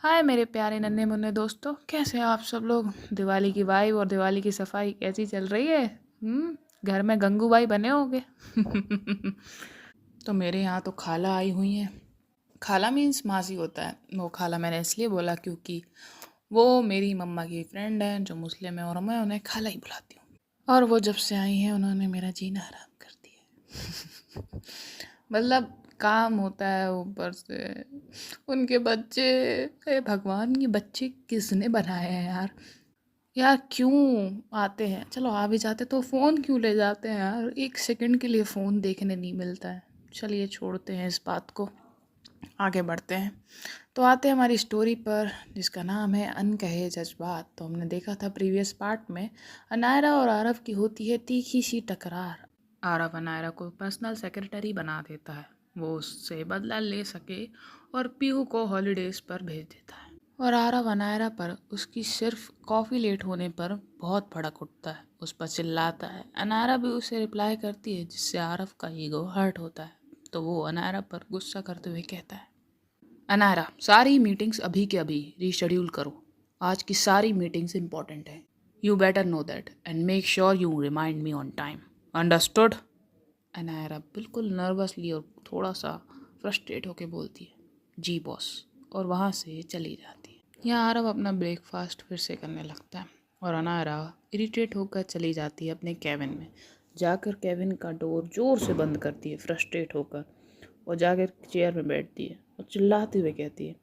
हाय मेरे प्यारे नन्हे मुन्ने दोस्तों, कैसे हैं आप सब लोग। दिवाली की वाइब और दिवाली की सफाई कैसी चल रही है। घर में गंगूबाई बने होंगे। तो मेरे यहाँ तो खाला आई हुई है। खाला मीन्स मासी होता है। वो खाला मैंने इसलिए बोला क्योंकि वो मेरी मम्मा की फ्रेंड है जो मुस्लिम है और मैं उन्हें खाला ही बुलाती हूँ। और वो जब से आई हैं उन्होंने मेरा जीना हराम कर दिया। मतलब काम होता है ऊपर से उनके बच्चे। हे भगवान, ये बच्चे किसने बनाए हैं यार। यार क्यों आते हैं, चलो आ भी जाते तो फ़ोन क्यों ले जाते हैं यार। एक सेकंड के लिए फ़ोन देखने नहीं मिलता है। चलिए छोड़ते हैं इस बात को, आगे बढ़ते हैं। तो आते हैं हमारी स्टोरी पर जिसका नाम है अनकहे जज्बात। तो हमने देखा था प्रीवियस पार्ट में अनायरा और आरव की होती है तीखी सी टकरार। आरव अनायरा को पर्सनल सेक्रेटरी बना देता है, वो उससे बदला ले सके और पीहू को हॉलीडेज़ पर भेज देता है। और आरव अनायरा पर उसकी सिर्फ कॉफ़ी लेट होने पर बहुत भड़क उठता है, उस पर चिल्लाता है। अनायरा भी उसे रिप्लाई करती है जिससे आरव का ईगो हर्ट होता है। तो वो अनायरा पर गुस्सा करते हुए कहता है, अनायरा सारी मीटिंग्स अभी के अभी रीशेड्यूल करो। आज की सारी मीटिंग्स इंपॉर्टेंट है। You better know that and make sure you remind me on time. Understood. Anaira बिल्कुल नर्वसली और थोड़ा सा फ्रस्ट्रेट होकर बोलती है, जी बॉस, और वहाँ से चली जाती है। यहाँ आरव अपना ब्रेकफास्ट फिर से करने लगता है और अनायरा इरिटेट होकर चली जाती है अपने केबिन में। जाकर केबिन का डोर जोर से बंद करती है फ्रस्ट्रेट होकर, और जाकर चेयर में बैठती है और चिल्लाते हुए कहती है,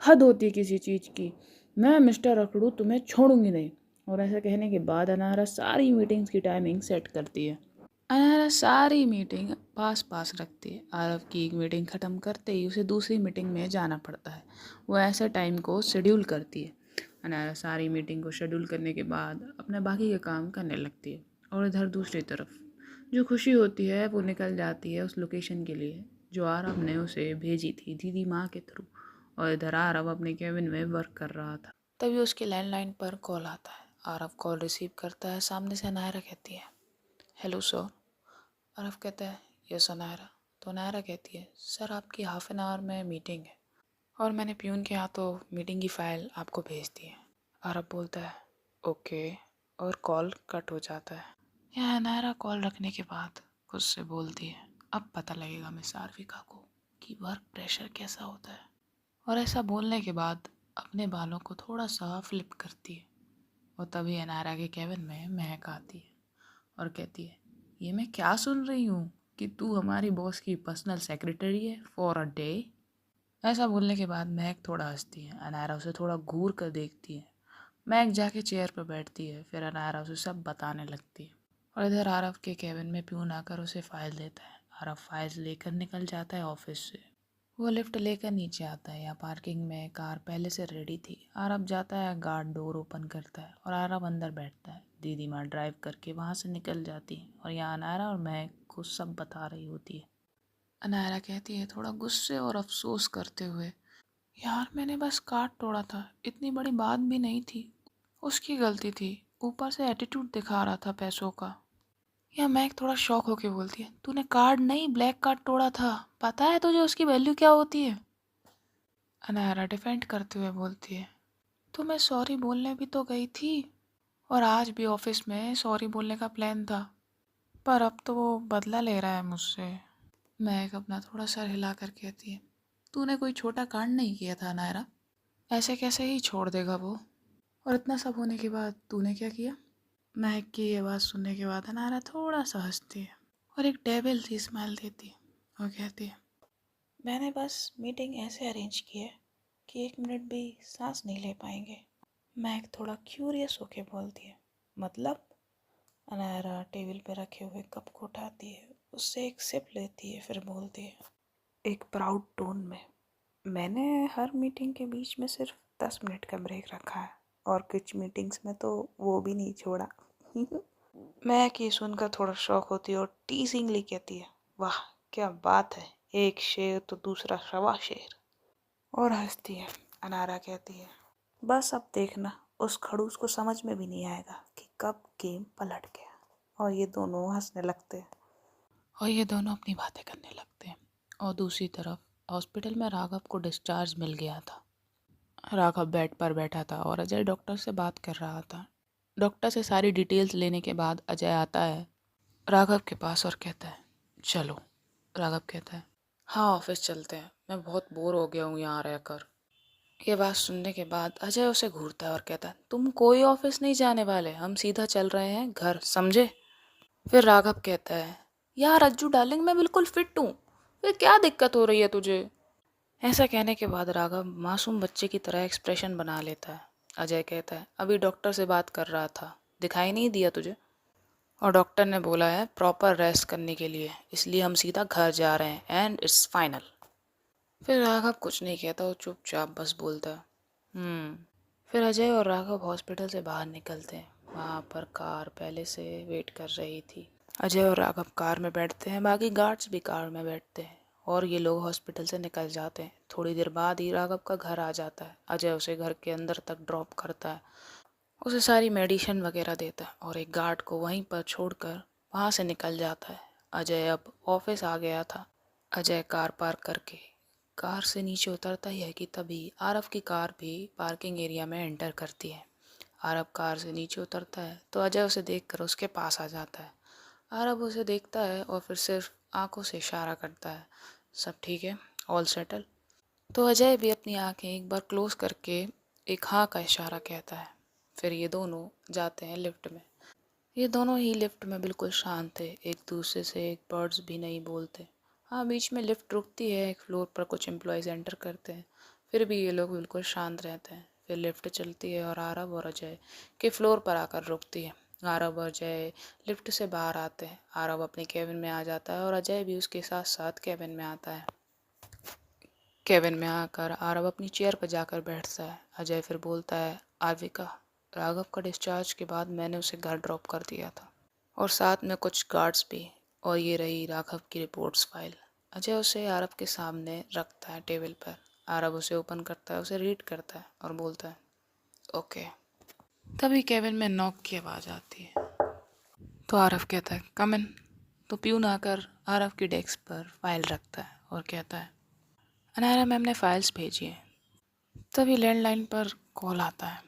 हद होती है किसी चीज़ की। मैं मिस्टर अकड़ू तुम्हें छोड़ूंगी नहीं। और ऐसा कहने के बाद अनायरा सारी मीटिंग्स की टाइमिंग सेट करती है। अनायरा सारी मीटिंग पास पास रखती है। आरव की एक मीटिंग ख़त्म करते ही उसे दूसरी मीटिंग में जाना पड़ता है। वो ऐसे टाइम को शेड्यूल करती है। अनायरा सारी मीटिंग को शेड्यूल करने के बाद अपने बाकी के काम करने लगती है। और इधर दूसरी तरफ जो खुशी होती है वो निकल जाती है उस लोकेशन के लिए जो आरव ने उसे भेजी थी दीदी माँ के थ्रू। और इधर आरव अपने केबिन में वर्क कर रहा था। तभी उसके लैंडलाइन पर कॉल आता है। आरव कॉल रिसीव करता है। सामने से अनायरा कहती है, हेलो सर। आरव कहता है, यस अनायरा। तो अनायरा कहती है, सर आपकी हाफ एन आवर में मीटिंग है और मैंने प्यून के हाथों मीटिंग की फ़ाइल आपको भेज दी है। आरव बोलता है, ओके, और कॉल कट हो जाता है। यह अनायरा कॉल रखने के बाद खुद से बोलती है, अब पता लगेगा मिस आरविका को कि वर्क प्रेशर कैसा होता है। और ऐसा बोलने के बाद अपने बालों को थोड़ा सा फ्लिप करती है। और तभी अनायरा के केबिन में महक आती है और कहती है, ये मैं क्या सुन रही हूँ कि तू हमारी बॉस की पर्सनल सेक्रेटरी है फॉर अ डे। ऐसा बोलने के बाद महक थोड़ा हंसती है। अनायरा उसे थोड़ा घूर कर देखती है। महक जाके चेयर पर बैठती है। फिर अनायरा उसे सब बताने लगती है। और इधर आरव के केबिन में प्यून आकर उसे फाइल देता है। आरव फाइल्स लेकर निकल जाता है ऑफिस से। वो लिफ्ट लेकर नीचे आता है। या पार्किंग में कार पहले से रेडी थी। आरव जाता है, गार्ड डोर ओपन करता है और आरव अंदर बैठता है। दीदी माँ ड्राइव करके वहाँ से निकल जाती है और यहाँ अनायरा और महक को सब बता रही होती है। अनायरा कहती है थोड़ा गुस्से और अफसोस करते हुए, यार मैंने बस कार्ड तोड़ा था, इतनी बड़ी बात भी नहीं थी। उसकी गलती थी, ऊपर से एटीट्यूड दिखा रहा था पैसों का। या मैक थोड़ा शॉक होके बोलती है, तूने कार्ड नहीं ब्लैक कार्ड तोड़ा था, पता है तुझे उसकी वैल्यू क्या होती है। अनायरा डिफेंड करते हुए बोलती है, तो मैं सॉरी बोलने भी तो गई थी और आज भी ऑफिस में सॉरी बोलने का प्लान था, पर अब तो वो बदला ले रहा है मुझसे। मैक अपना थोड़ा सर हिला कर कहती है, तूने कोई छोटा कांड नहीं किया था अनायरा, ऐसे कैसे ही छोड़ देगा वो। और इतना सब होने के बाद तूने क्या किया। महक की ये बात सुनने के बाद अनायरा थोड़ा सा हंसती है और एक डेविल सी स्माइल देती है और कहती है, मैंने बस मीटिंग ऐसे अरेंज की है कि 1 मिनट भी सांस नहीं ले पाएंगे। महक थोड़ा क्यूरियस होके बोलती है, मतलब। अनायरा टेबल पे रखे हुए कप को उठाती है, उससे एक सिप लेती है, फिर बोलती है एक प्राउड टोन में, मैंने हर मीटिंग के बीच में सिर्फ 10 मिनट का ब्रेक रखा है और कुछ मीटिंग्स में तो वो भी नहीं छोड़ा। मैं कि सुनकर थोड़ा शौक होती है और टीजिंगली कहती है, वाह क्या बात है, एक शेर तो दूसरा सवा शेर। और हंसती है। अनारा कहती है, बस अब देखना उस खड़ूस को समझ में भी नहीं आएगा कि कब गेम पलट गया। और ये दोनों हंसने लगते हैं और ये दोनों अपनी बातें करने लगते हैं। और दूसरी तरफ हॉस्पिटल में राघव को डिस्चार्ज मिल गया था। राघव बेड पर बैठा था और अजय डॉक्टर से बात कर रहा था। डॉक्टर से सारी डिटेल्स लेने के बाद अजय आता है राघव के पास और कहता है चलो। राघव कहता है हाँ ऑफिस चलते हैं, मैं बहुत बोर हो गया हूँ यहाँ रहकर। ये बात सुनने के बाद अजय उसे घूरता है और कहता है तुम कोई ऑफिस नहीं जाने वाले, हम सीधा चल रहे हैं घर, समझे। फिर राघव कहता है यार अज्जू डार्लिंग, मैं बिल्कुल फिट हूँ, फिर क्या दिक्कत हो रही है तुझे। ऐसा कहने के बाद राघव मासूम बच्चे की तरह एक्सप्रेशन बना लेता है। अजय कहता है अभी डॉक्टर से बात कर रहा था, दिखाई नहीं दिया तुझे? और डॉक्टर ने बोला है प्रॉपर रेस्ट करने के लिए, इसलिए हम सीधा घर जा रहे हैं एंड इट्स फाइनल। फिर राघव कुछ नहीं कहता, वो चुपचाप बस बोलता है फिर अजय और राघव हॉस्पिटल से बाहर निकलते हैं। वहाँ पर कार पहले से वेट कर रही थी। अजय और राघव कार में बैठते हैं, बाकी गार्ड्स भी कार में बैठते हैं और ये लोग हॉस्पिटल से निकल जाते हैं। थोड़ी देर बाद ही राघव का घर आ जाता है। अजय उसे घर के अंदर तक ड्रॉप करता है, उसे सारी मेडिसिन वगैरह देता है और एक गार्ड को वहीं पर छोड़कर वहाँ से निकल जाता है। अजय अब ऑफिस आ गया था। अजय कार पार्क करके कार से नीचे उतरता ही है कि तभी आरव की कार भी पार्किंग एरिया में एंटर करती है। आरव कार से नीचे उतरता है तो अजय उसे देखकर उसके पास आ जाता है। आरव उसे देखता है और फिर सिर्फ आंखों से इशारा करता है सब ठीक है, ऑल सेटल। तो अजय भी अपनी आंखें एक बार क्लोज करके एक हाँ का इशारा कहता है। फिर ये दोनों जाते हैं लिफ्ट में। ये दोनों ही लिफ्ट में बिल्कुल शांत थे, एक दूसरे से एक वर्ड्स भी नहीं बोलते। हाँ बीच में लिफ्ट रुकती है, एक फ्लोर पर कुछ एम्प्लॉयज़ एंटर करते हैं, फिर भी ये लोग बिल्कुल शांत रहते हैं। फिर लिफ्ट चलती है और आरव और अजय के फ्लोर पर आकर रुकती है। आरव और अजय लिफ्ट से बाहर आते हैं। आरव अपने केबिन में आ जाता है और अजय भी उसके साथ साथ केबिन में आता है। केबिन में आकर आरव अपनी चेयर पर जाकर बैठता है। अजय फिर बोलता है आरविका, राघव का डिस्चार्ज के बाद मैंने उसे घर ड्रॉप कर दिया था और साथ में कुछ गार्ड्स भी, और ये रही राघव की रिपोर्ट्स फाइल। अजय उसे आरव के सामने रखता है टेबल पर। आरव उसे ओपन करता है, उसे रीड करता है और बोलता है ओके। तभी केबिन में नॉक की आवाज़ आती है तो आरव कहता है कम इन। तो प्यून आकर आरव की डेस्क पर फाइल रखता है और कहता है अनायरा मैम ने फाइल्स भेजी हैं। तभी लैंडलाइन पर कॉल आता है।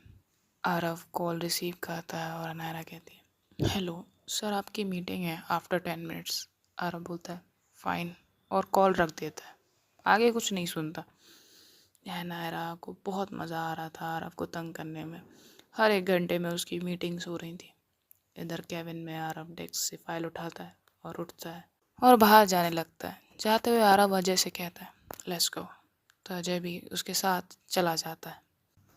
आरव कॉल रिसीव करता है और अनायरा कहती है हेलो सर, आपकी मीटिंग है आफ्टर 10 मिनट्स। आरव बोलता है फाइन और कॉल रख देता है, आगे कुछ नहीं सुनता। अनायरा को बहुत मज़ा आ रहा था आरव को तंग करने में। हर एक घंटे में उसकी मीटिंग्स हो रही थी। इधर केबिन में आरव डेस्क से फाइल उठाता है और उठता है और बाहर जाने लगता है। जाते हुए आरव अजय से कहता है लेट्स गो। तो अजय भी उसके साथ चला जाता है।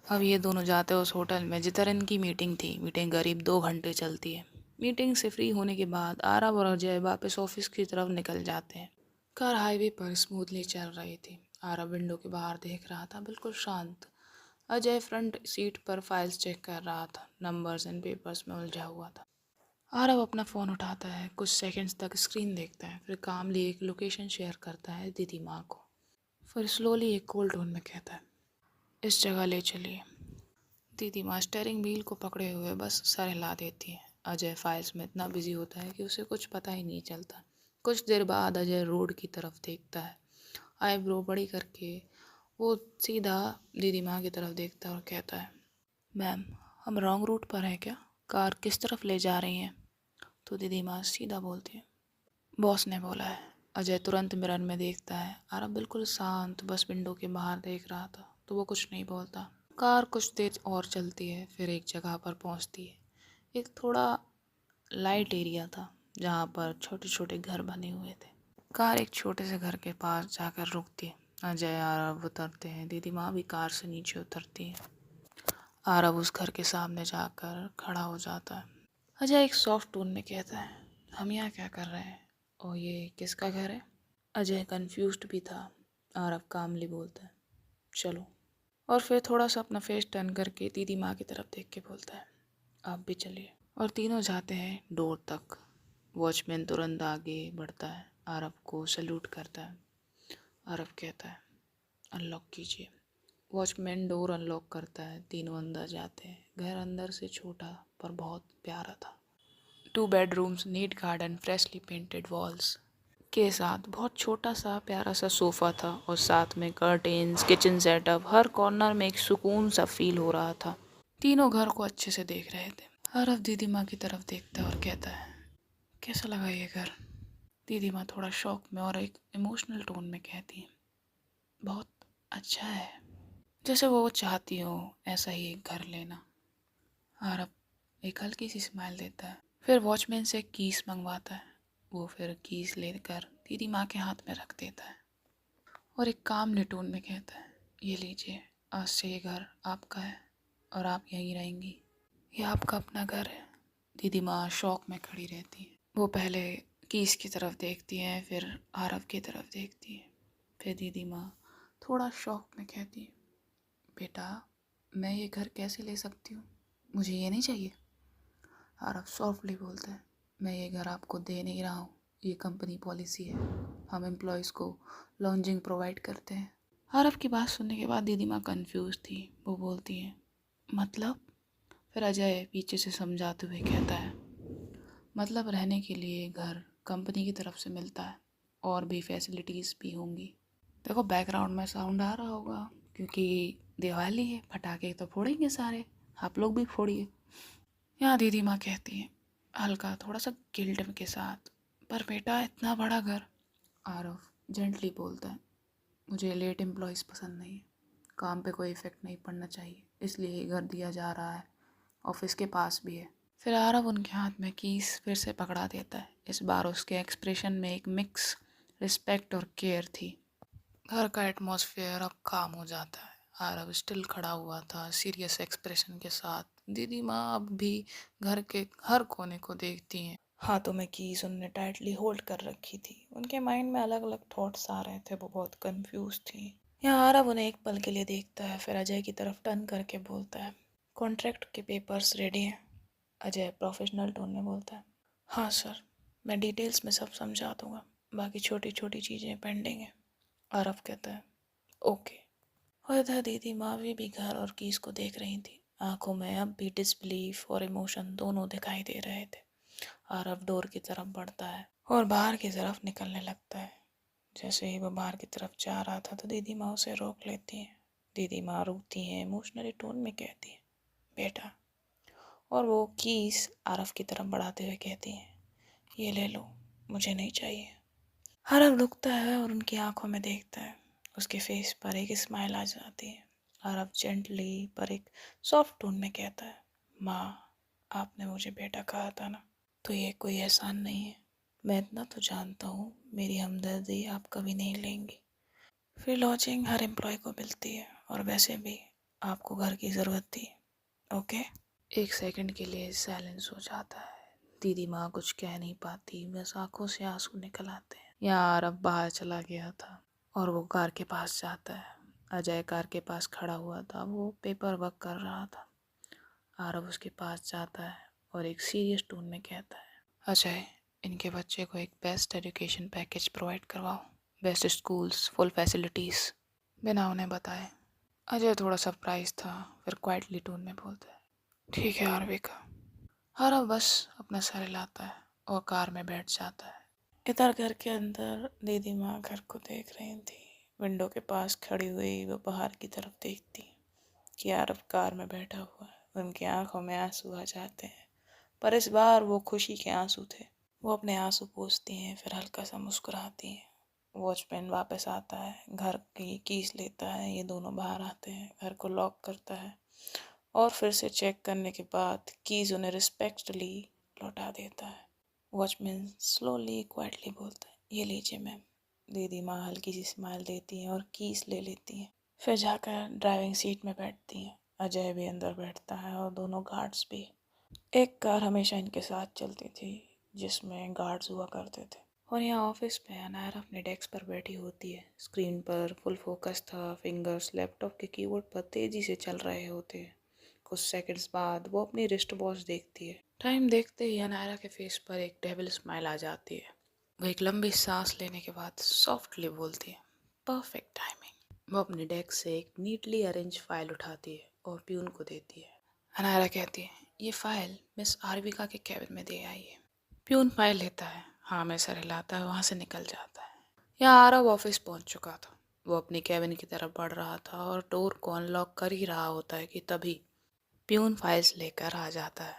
अब ये दोनों जाते हैं उस होटल में जिधर इनकी मीटिंग थी। मीटिंग करीब 2 घंटे चलती है। मीटिंग से फ्री होने के बाद आरव और अजय वापस ऑफिस की तरफ निकल जाते हैं। कार हाईवे पर स्मूथली चल रही थी। आरव विंडो के बाहर देख रहा था, बिल्कुल शांत। अजय फ्रंट सीट पर फाइल्स चेक कर रहा था, नंबर्स एंड पेपर्स में उलझा हुआ था। आरव अपना फ़ोन उठाता है, कुछ सेकंड्स तक स्क्रीन देखता है, फिर कामली एक लोकेशन शेयर करता है दीदी माँ को। फिर स्लोली एक कोल्ड टोन में कहता है इस जगह ले चलिए। दीदी माँ स्टीयरिंग व्हील को पकड़े हुए बस सर हिला देती है। अजय फाइल्स में इतना बिजी होता है कि उसे कुछ पता ही नहीं चलता। कुछ देर बाद अजय रोड की तरफ देखता है। आईब्रो बड़ी करके वो सीधा दीदी माँ की तरफ देखता है और कहता है मैम, हम रॉन्ग रूट पर हैं क्या? कार किस तरफ ले जा रही हैं? तो दीदी माँ सीधा बोलती है बॉस ने बोला है। अजय तुरंत मिरर में देखता है। आरव बिल्कुल शांत बस विंडो के बाहर देख रहा था, तो वो कुछ नहीं बोलता। कार कुछ देर और चलती है, फिर एक जगह पर पहुंचती है। एक थोड़ा लाइट एरिया था जहां पर छोटे छोटे घर बने हुए थे। कार एक छोटे से घर के पास जाकर रुकती है। अजय आरव उतरते हैं। दीदी माँ भी कार से नीचे उतरती है। आरव उस घर के सामने जाकर खड़ा हो जाता है। अजय एक सॉफ्ट टोन में कहता है हम यहाँ क्या कर रहे हैं और ये किसका घर है? अजय कंफ्यूज्ड भी था। आरव कामली बोलता है चलो, और फिर थोड़ा सा अपना फेस टर्न करके दीदी माँ की तरफ देख के बोलता है आप भी चलिए। और तीनों जाते हैं डोर तक। वॉचमैन तुरंत आगे बढ़ता है, आरव को सल्यूट करता है। आरव कहता है अनलॉक कीजिए। वॉचमैन डोर अनलॉक करता है। तीनों अंदर जाते हैं। घर अंदर से छोटा पर बहुत प्यारा था। 2 bedrooms, neat garden, freshly painted walls. के साथ बहुत छोटा सा प्यारा सा सोफ़ा था और साथ में कर्टेन्स, किचन सेटअप, हर कॉर्नर में एक सुकून सा फील हो रहा था। तीनों घर को अच्छे से देख रहे थे। आरव दीदी माँ की तरफ देखता है और कहता है, कैसा लगा ये घर? दीदी माँ थोड़ा शौक में और एक इमोशनल टोन में कहती है, बहुत अच्छा है, जैसे वो चाहती हो ऐसा ही एक घर लेना। आरव एक हल्की सी स्माइल देता है, फिर वॉचमैन से कीस मंगवाता है। वो फिर कीस लेकर दीदी माँ के हाथ में रख देता है और एक कामली टोन में कहता है, ये लीजिए, आज से ये घर आपका है और आप यहीं रहेंगी। ये आपका अपना घर है। दीदी माँ शौक में खड़ी रहती है। वो पहले कीस की तरफ देखती हैं, फिर आरव की तरफ देखती है। फिर दीदी माँ थोड़ा शौक में कहती है, बेटा, मैं ये घर कैसे ले सकती हूँ? मुझे ये नहीं चाहिए। आरव सॉफ्टली बोलता है, मैं ये घर आपको दे नहीं रहा हूँ, ये कंपनी पॉलिसी है, हम एम्प्लॉयज़ को लॉन्जिंग प्रोवाइड करते हैं। आरव की बात सुनने के बाद दीदी माँ कन्फ्यूज़ थी। वो बोलती हैं, मतलब? फिर अजय पीछे से समझाते हुए कहता है, मतलब रहने के लिए घर कंपनी की तरफ से मिलता है और भी फैसिलिटीज़ भी होंगी। देखो बैकग्राउंड में साउंड आ रहा होगा क्योंकि दिवाली है, पटाखे तो फोड़ेंगे सारे, आप लोग भी फोड़िए। यहाँ दीदी माँ कहती है हल्का थोड़ा सा गिल्ट के साथ, पर बेटा इतना बड़ा घर। आरव जेंटली बोलता है, मुझे लेट एम्प्लॉयज़ पसंद नहीं है, काम पे कोई इफ़ेक्ट नहीं पड़ना चाहिए, इसलिए ये घर दिया जा रहा है, ऑफिस के पास भी है। फिर आरव उनके हाथ में कीस फिर से पकड़ा देता है। इस बार उसके एक्सप्रेशन में एक मिक्स रिस्पेक्ट और केयर थी। घर का एटमॉस्फेयर अब काम हो जाता है। आरव स्टिल खड़ा हुआ था सीरियस एक्सप्रेशन के साथ। दीदी माँ अब भी घर के हर कोने को देखती हैं। हाथों में कीज उनने टाइटली होल्ड कर रखी थी। उनके माइंड में अलग अलग थॉट्स आ रहे थे, वो बहुत कंफ्यूज थी। यहाँ आरव उन्हें एक पल के लिए देखता है, फिर अजय की तरफ टर्न करके बोलता है, कॉन्ट्रैक्ट के पेपर्स रेडी हैं? अजय प्रोफेशनल टोन में बोलता है, हाँ सर, मैं डिटेल्स में सब समझा दूंगा, बाकी छोटी छोटी चीज़ें पेंडिंग हैं। आरव कहता है, ओके। और इधर दीदी मावी भी घर और कीस को देख रही थी। आंखों में अब भी डिसबिलीफ और इमोशन दोनों दिखाई दे रहे थे। आरव डोर की तरफ बढ़ता है और बाहर की तरफ निकलने लगता है। जैसे ही वो बाहर की तरफ जा रहा था तो दीदी माँ उसे रोक लेती हैं। दीदी माँ रुकती हैं, इमोशनली टोन में कहती है, बेटा, और वो कीस आरव की तरफ बढ़ाते हुए कहती हैं, ये ले लो, मुझे नहीं चाहिए। आरव रुकता है और उनकी आंखों में देखता है। उसके फेस पर एक स्माइल आ जाती है। आरव जेंटली पर एक सॉफ्ट टोन में कहता है, माँ, आपने मुझे बेटा कहा था ना, तो ये कोई एहसान नहीं है। मैं इतना तो जानता हूँ, मेरी हमदर्दी आप कभी नहीं लेंगी। फिर लॉजिंग हर एम्प्लॉय को मिलती है और वैसे भी आपको घर की ज़रूरत थी, ओके? एक सेकंड के लिए साइलेंस हो जाता है। दीदी माँ कुछ कह नहीं पाती, बस आंखों से आंसू निकल आते हैं। यहाँ आरव बाहर चला गया था और वो कार के पास जाता है। अजय कार के पास खड़ा हुआ था, वो पेपर वर्क कर रहा था। आरव उसके पास जाता है और एक सीरियस टोन में कहता है, अजय, इनके बच्चे को एक बेस्ट एजुकेशन पैकेज प्रोवाइड करवाओ, बेस्ट स्कूल्स, फुल फैसिलिटीज़, बिना उन्हें बताए। अजय थोड़ा सरप्राइज था, फिर क्वाइटली टोन में बोलता है, ठीक है आरविका। आरव बस अपना सर हिलाता है और कार में बैठ जाता है। इधर घर के अंदर दीदी माँ घर को देख रही थी। विंडो के पास खड़ी हुई वो बाहर की तरफ देखती कि आरव कार में बैठा हुआ है। उनकी आंखों में आंसू आ जाते हैं, पर इस बार वो खुशी के आंसू थे। वो अपने आंसू पोंछती हैं, फिर हल्का सा मुस्कुराती हैं। वॉचमैन वापस आता है, घर की कीज लेता है, ये दोनों बाहर आते हैं, घर को लॉक करता है और फिर से चेक करने के बाद कीज उन्हें रिस्पेक्टफुली लौटा देता है। वॉचमैन स्लोली क्वाइटली बोलता है, ये लीजिए मैम। दीदी माँ हल्की सी स्माइल देती हैं और कीज ले लेती हैं, फिर जाकर ड्राइविंग सीट में बैठती हैं। अजय भी अंदर बैठता है और दोनों गार्ड्स भी। एक कार हमेशा इनके साथ चलती थी जिसमें गार्ड्स हुआ करते थे। और यहाँ ऑफिस में अनार अपने डेस्क पर बैठी होती है। स्क्रीन पर फुल फोकस था, फिंगर्स लैपटॉप के कीबोर्ड पर तेजी से चल रहे होते हैं। कुछ सेकंड्स बाद वो अपनी रिस्ट वॉच देखती है। टाइम देखते ही अनायरा के फेस पर एक डेविल स्माइल आ जाती है। वो एक लंबी सांस लेने के बाद सॉफ्टली बोलती है, परफेक्ट टाइमिंग। वो अपनी डेस्क से एक नीटली अरेंज फाइल उठाती है और प्यून को देती है। अनायरा कहती है, ये फाइल मिस आरविका के कैबिन में दे आई है। प्यून फाइल लेता है, हाँ में सर हिलाता है, वहाँ से निकल जाता है। यहाँ आरव ऑफिस पहुँच चुका था। वो अपनी कैबिन की तरफ बढ़ रहा था और डोर को अनलॉक कर ही रहा होता है कि तभी प्यून फाइल्स लेकर आ जाता है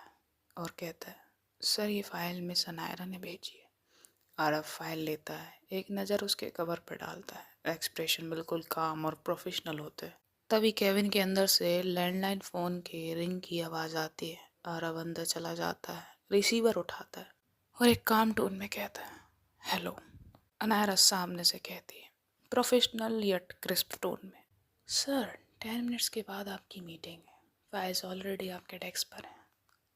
और कहता है, सर ये फाइल मिस अनायरा ने भेजी है। आरव फाइल लेता है, एक नज़र उसके कवर पर डालता है। एक्सप्रेशन बिल्कुल काम और प्रोफेशनल होते हैं। तभी केविन के अंदर से लैंडलाइन फ़ोन के रिंग की आवाज़ आती है। आरव अंदर चला जाता है, रिसीवर उठाता है और एक काम टोन में कहता है, हेलो। अनायरा सामने से कहती है, प्रोफेशनल यट क्रिस्प टोन में, सर 10 मिनट्स के बाद आपकी मीटिंग है, फाइल्स ऑलरेडी आपके डेस्क पर हैं।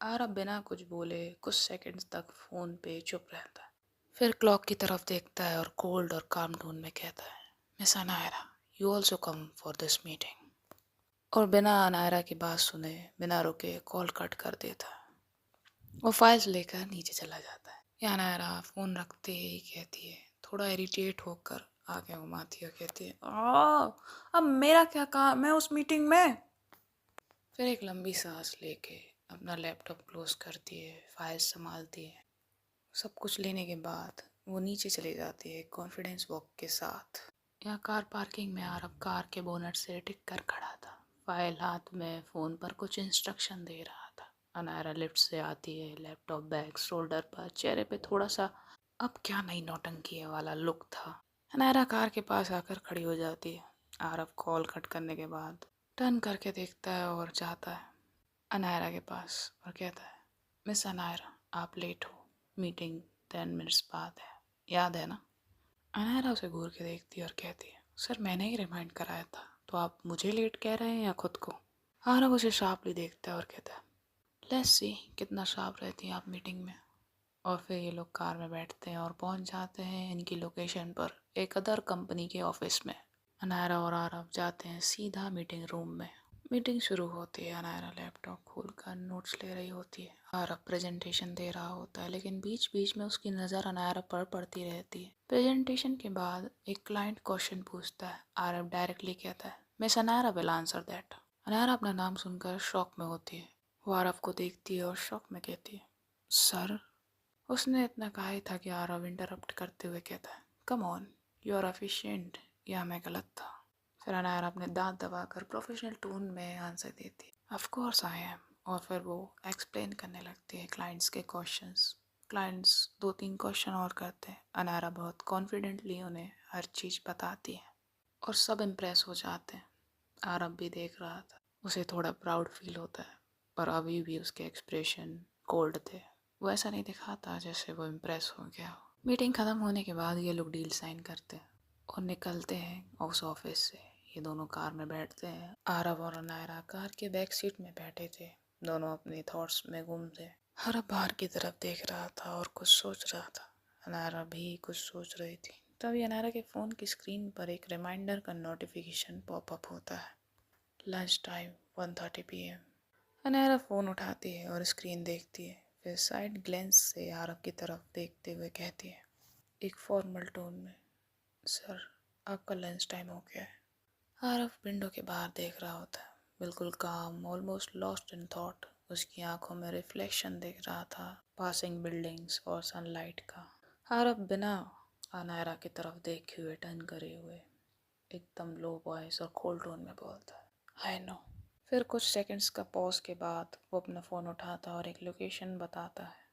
आरव बिना कुछ बोले कुछ सेकंड्स तक फ़ोन पे चुप रहता है। फिर क्लॉक की तरफ देखता है और कोल्ड और काम टोन में कहता है, miss Anaira, you also come for this meeting. और बिना अनायरा की बात सुने बिना रुके कॉल कट कर देता है। वो फाइल्स लेकर नीचे चला जाता है। या नायरा फ़ोन रखते ही कहती है, थोड़ा इरिटेट होकर आगे घुमाती है, कहती है, अब मेरा क्या काम है उस मीटिंग में। फिर एक लंबी सांस लेके अपना लैपटॉप क्लोज करती है, फाइल्स संभालती है। सब कुछ लेने के बाद वो नीचे चली जाती है कॉन्फिडेंस वॉक के साथ। यहाँ कार पार्किंग में आरव कार के बोनट से टिक कर खड़ा था, फाइल हाथ में, फ़ोन पर कुछ इंस्ट्रक्शन दे रहा था। अनायरा लिफ्ट से आती है, लैपटॉप बैग शोल्डर पर, चेहरे पे थोड़ा सा अब क्या नई नौटंकी है वाला लुक था। अनायरा कार के पास आकर खड़ी हो जाती है। आरव कॉल कट करने के बाद टर्न करके देखता है और जाता है अनायरा के पास और कहता है, मिस अनायरा, आप लेट हो, मीटिंग 10 मिनट्स बाद है, याद है ना। अनायरा उसे घूर के देखती है और कहती है, सर मैंने ही रिमाइंड कराया था, तो आप मुझे लेट कह रहे हैं या खुद को। आरव उसे शार्पली देखता है और कहता है, लेट्स सी कितना शार्प रहती हैं आप मीटिंग में। और फिर ये लोग कार में बैठते हैं और पहुंच जाते हैं इनकी लोकेशन पर, एक अदर कंपनी के ऑफिस में। अनायरा और आरव जाते हैं सीधा मीटिंग रूम में। मीटिंग शुरू होती है। अनायरा लैपटॉप खोलकर नोट्स ले रही होती है, आरव प्रेजेंटेशन दे रहा होता है, लेकिन बीच बीच में उसकी नज़र अनायरा पर पड़ती रहती है। प्रेजेंटेशन के बाद एक क्लाइंट क्वेश्चन पूछता है। आरव डायरेक्टली कहता है, miss Anaira will answer that. Anaira अपना नाम सुनकर शॉक में होती है। वो आरव को देखती है और शॉक में कहती है, सर। उसने इतना कहा ही था कि आरव इंटरप्ट करते हुए कहता है, come on, you are efficient, या मैं गलत था। फिर अनायरा अपने दांत दबाकर प्रोफेशनल टोन में आंसर देती है, ऑफ कोर्स आई एम। और फिर वो एक्सप्लेन करने लगती है क्लाइंट्स के क्वेश्चंस। क्लाइंट्स 2-3 क्वेश्चन और करते हैं। अनायरा बहुत कॉन्फिडेंटली उन्हें हर चीज़ बताती है और सब इम्प्रेस हो जाते हैं। आरव भी देख रहा था, उसे थोड़ा प्राउड फील होता है, पर अभी भी उसके एक्सप्रेशन कोल्ड थे। वो ऐसा नहीं दिखाता जैसे वो इम्प्रेस हो गया हो। मीटिंग ख़त्म होने के बाद ये लोग डील साइन करते हैं और निकलते हैं उस ऑफिस से। ये दोनों कार में बैठते हैं। आरव और अनायरा कार के बैक सीट में बैठे थे, दोनों अपने थॉट्स में गुम थे। आरव बाहर की तरफ देख रहा था और कुछ सोच रहा था। अनायरा भी कुछ सोच रही थी। तभी अनायरा के फ़ोन की स्क्रीन पर एक रिमाइंडर का नोटिफिकेशन पॉपअप होता है, lunch time 1:30 PM। Anaira phone उठाती है और स्क्रीन देखती है, फिर साइड ग्लेंस से आरव की तरफ देखते हुए कहती है, एक फॉर्मल टोन में, सर आपका लंच टाइम हो गया है। आरव विंडो के बाहर देख रहा होता है, बिल्कुल काम, ऑलमोस्ट लॉस्ट इन थॉट। उसकी आंखों में रिफ्लेक्शन दिख रहा था, पासिंग बिल्डिंग्स और सनलाइट का। आरव बिना अनायरा की तरफ देखे हुए टर्न करे हुए एकदम लो वॉइस और कोल्ड टोन में बोलता है, आई नो। फिर कुछ सेकंड्स का पॉज के बाद वो अपना फ़ोन उठाता और एक लोकेशन बताता है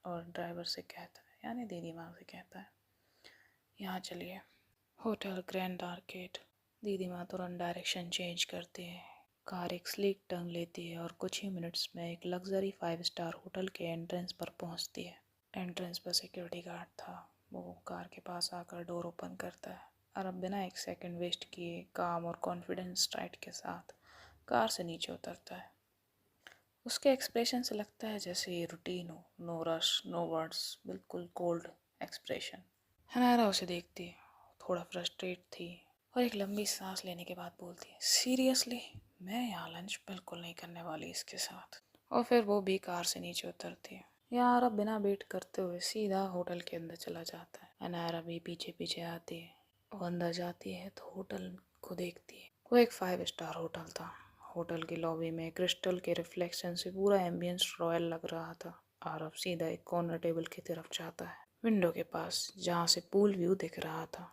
और ड्राइवर से कहता है, यानी दीदी माँ से कहता है, यहाँ चलिए, होटल ग्रैंड आर्केड। दीदी माँ तुरंत डायरेक्शन चेंज करती है। कार एक स्लीक टर्न लेती है और कुछ ही मिनट्स में एक लग्जरी 5 स्टार होटल के एंट्रेंस पर पहुँचती है। एंट्रेंस पर सिक्योरिटी गार्ड था। वो कार के पास आकर डोर ओपन करता है और अब बिना एक सेकंड वेस्ट किए काम और कॉन्फिडेंस स्ट्राइट के साथ कार से नीचे उतरता है। उसके एक्सप्रेशन से लगता है जैसे ये रूटीन हो, नो रश, नो वर्ड्स, बिल्कुल कोल्ड एक्सप्रेशन। हनारा उसे देखती है, थोड़ा फ्रस्ट्रेट थी और एक लंबी सांस लेने के बाद बोलती है, सीरियसली मैं यहाँ लंच बिल्कुल नहीं करने वाली इसके साथ। और फिर वो भी कार से नीचे उतरती है। यहाँ अब बिना वेट करते हुए सीधा होटल के अंदर चला जाता है। अनायरा भी पीछे पीछे आती है। वो अंदर जाती है तो होटल को देखती है। वो एक 5 स्टार होटल था। होटल की लॉबी में क्रिस्टल के रिफ्लेक्शन से पूरा एम्बियंस रॉयल लग रहा था। आरव सीधा एक कॉर्नर टेबल की तरफ जाता है। विंडो के पास जहाँ से पूल व्यू दिख रहा था।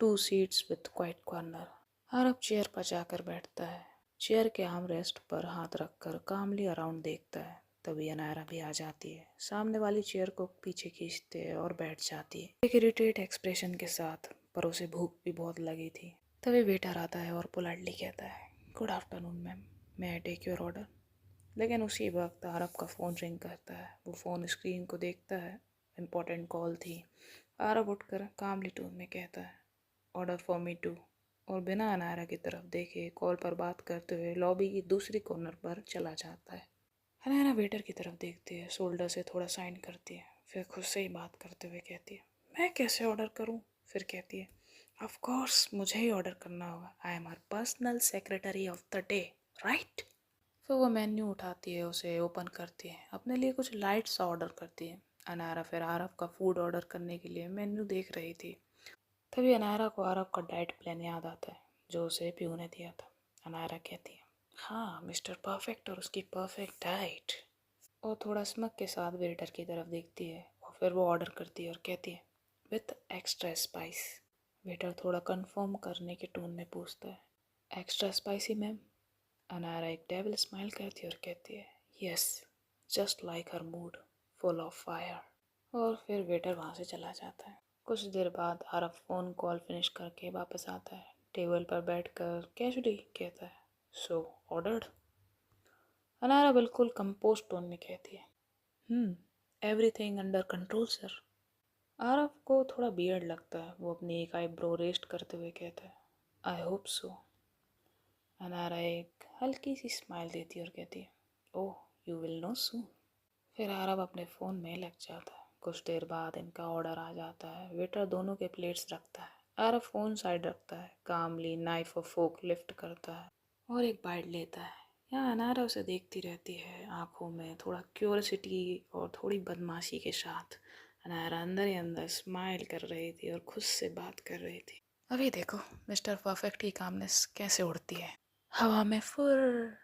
2 seats with quiet corner. Aarav chair पर जाकर बैठता है। चेयर के आर्म रेस्ट पर हाथ रखकर कामली अराउंड देखता है। तभी अनायरा भी आ जाती है। सामने वाली चेयर को पीछे खींचते है और बैठ जाती है एक इरिटेट एक्सप्रेशन के साथ, पर उसे भूख भी बहुत लगी थी। तभी वेटर आता है और पोलाइटली कहता है, good afternoon ma'am, may I take your order. लेकिन उसी वक्त आरब का फ़ोन रिंग करता है। वो फ़ोन स्क्रीन को देखता है। इम्पोर्टेंट कॉल थी। आरब उठकर कामली टोन में कहता है, ऑर्डर फॉर मी टू, और बिना अनायरा की तरफ देखे कॉल पर बात करते हुए लॉबी की दूसरी कॉर्नर पर चला जाता है। अनायरा वेटर की तरफ देखती है, शोल्डर से थोड़ा साइन करती है, फिर खुद से ही बात करते हुए कहती है, मैं कैसे ऑर्डर करूं? फिर कहती है, ऑफ कोर्स मुझे ही ऑर्डर करना होगा, I am our personal secretary of the day, right? फिर वो मेन्यू उठाती है, उसे ओपन करती है, अपने लिए कुछ लाइट सा ऑर्डर करती है। अनायरा फिर आरब का फूड ऑर्डर करने के लिए मेन्यू देख रही थी। तभी अनायरा को आरब का डाइट प्लान याद आता है जो उसे पीयू ने दिया था। अनायरा कहती है, हाँ मिस्टर परफेक्ट और उसकी परफेक्ट डाइट। और थोड़ा स्मक के साथ वेटर की तरफ देखती है और फिर वो ऑर्डर करती है और कहती है, विथ एक्स्ट्रा स्पाइस। वेटर थोड़ा कंफर्म करने के टोन में पूछता है, एक्स्ट्रा स्पाइसी मैम? अनायरा एक डेविल स्माइल करती है और कहती है, yes, just like her mood, full of fire. और फिर वेटर वहाँ से चला जाता है। कुछ देर बाद आरब फ़ोन कॉल फिनिश करके वापस आता है। टेबल पर बैठकर कैजुअली कहता है, सो ऑर्डर्ड? अनायरा बिल्कुल कंपोज टोन में कहती है, everything under control sir. Aarav को थोड़ा बियर्ड लगता है। वो अपनी एक आईब्रो रेस्ट करते हुए कहता है, आई होप सो। अनायरा एक हल्की सी स्माइल देती है और कहती है, oh you will know soon. फिर आरव अपने फ़ोन में लग जाता है। कुछ देर बाद इनका ऑर्डर आ जाता है। वेटर दोनों के प्लेट्स रखता है। आरव फ़ोन साइड रखता है, कामली नाइफ और फोक लिफ्ट करता है और एक बाइट लेता है। यहाँ अनायरा उसे देखती रहती है, आंखों में थोड़ा क्यूरियोसिटी और थोड़ी बदमाशी के साथ। अनायरा अंदर ही अंदर स्माइल कर रही थी और खुद से बात कर रही थी। अभी देखो मिस्टर परफेक्ट की कामनेस कैसे उड़ती है हवा में फुर।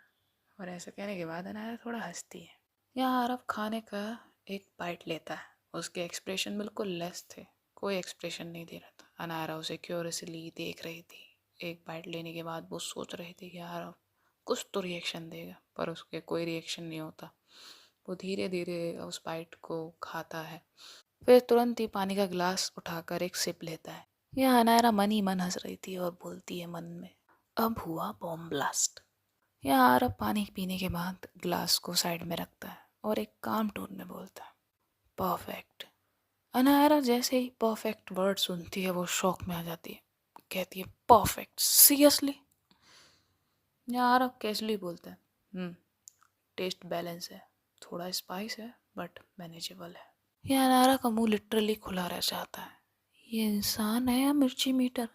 और ऐसा कहने के बाद अनायरा थोड़ा हंसती है। यहाँ आरव खाने का एक बाइट लेता है। उसके एक्सप्रेशन बिल्कुल लेस थे, कोई एक्सप्रेशन नहीं दे रहा था। अनायरा उसे क्यूरियसली देख रही थी। एक बाइट लेने के बाद वो सोच रही थी कि आरव कुछ तो रिएक्शन देगा, पर उसके कोई रिएक्शन नहीं होता। वो धीरे धीरे उस बाइट को खाता है, फिर तुरंत ही पानी का गिलास उठाकर एक सिप लेता है। यहाँ अनायरा मन ही मन हंस रही थी और बोलती है मन में, अब हुआ बॉम्ब ब्लास्ट। यहाँ आरव पानी पीने के बाद ग्लास को साइड में रखता है और एक काम टोन में बोलता है, परफेक्ट। अनायरा जैसे ही परफेक्ट वर्ड सुनती है वो शॉक में आ जाती है। कहती है, परफेक्ट सीरियसली? यहाँ आरव कैजुअली बोलता है, टेस्ट बैलेंस है, थोड़ा स्पाइस है बट मैनेजेबल है। यहाँ अनायरा का मुंह लिटरली खुला रह जाता है। ये इंसान है या मिर्ची मीटर?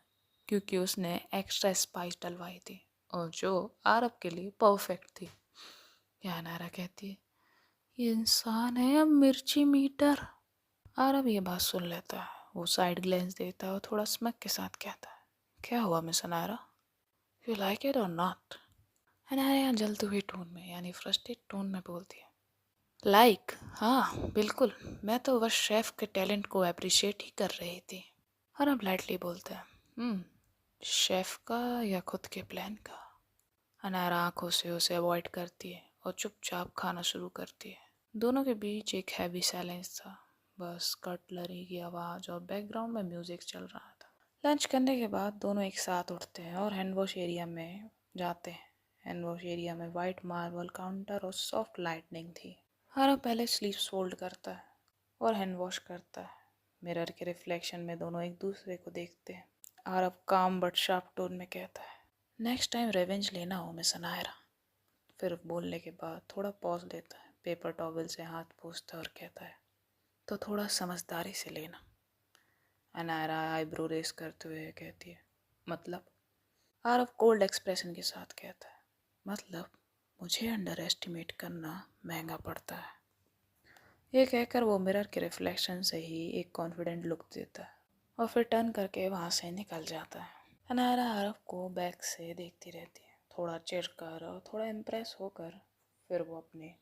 क्योंकि उसने एक्स्ट्रा स्पाइस डलवाई थी और जो आरब के लिए परफेक्ट थी। यहाँ नारा कहती है, ये इंसान है या मिर्ची मीटर? आरब ये बात सुन लेता है। वो साइड ग्लेंस देता है और थोड़ा स्मक के साथ कहता है, क्या हुआ miss Anaira, you like it और नॉट? अनायरा यहाँ जलते हुए टोन में यानी फ्रस्ट्रेट टोन में बोलती है, लाइक हाँ बिल्कुल, मैं तो बस शेफ के टैलेंट को अप्रिशिएट ही कर रही थी। आरब लाइटली बोलता है, शेफ का या खुद के प्लान का? अनायरा आंखों से उसे अवॉइड करती है और चुपचाप खाना शुरू करती है। दोनों के बीच एक हैवी साइलेंस था, बस कटलरी की आवाज़ और बैकग्राउंड में म्यूजिक चल रहा था। लंच करने के बाद दोनों एक साथ उठते हैं और हैंड वॉश एरिया में जाते हैं। हैंड वॉश एरिया में वाइट मार्बल काउंटर और सॉफ्ट लाइटनिंग थी। हर पहले स्लीव्स फोल्ड करता है और हैंड वॉश करता है। मिरर के रिफ्लेक्शन में दोनों एक दूसरे को देखते हैं। आरव काम बट शार्प टोन में कहता है, नेक्स्ट टाइम रिवेंज लेना हो मिस अनायरा। फिर बोलने के बाद थोड़ा पॉज लेता है, पेपर टॉवल से हाथ पोंछता है और कहता है, तो थोड़ा समझदारी से लेना। अनायरा आईब्रो रेस करते हुए कहती है, मतलब? आरव कोल्ड एक्सप्रेशन के साथ कहता है, मतलब मुझे अंडर एस्टिमेट करना महंगा पड़ता है। ये कहकर वो मिरर के रिफ्लेक्शन से ही एक कॉन्फिडेंट लुक देता है और फिर टर्न करके वहाँ से निकल जाता है। अनायरा आरव को बैक से देखती रहती है, थोड़ा चिढ़कर और थोड़ा इम्प्रेस होकर। फिर वो अपने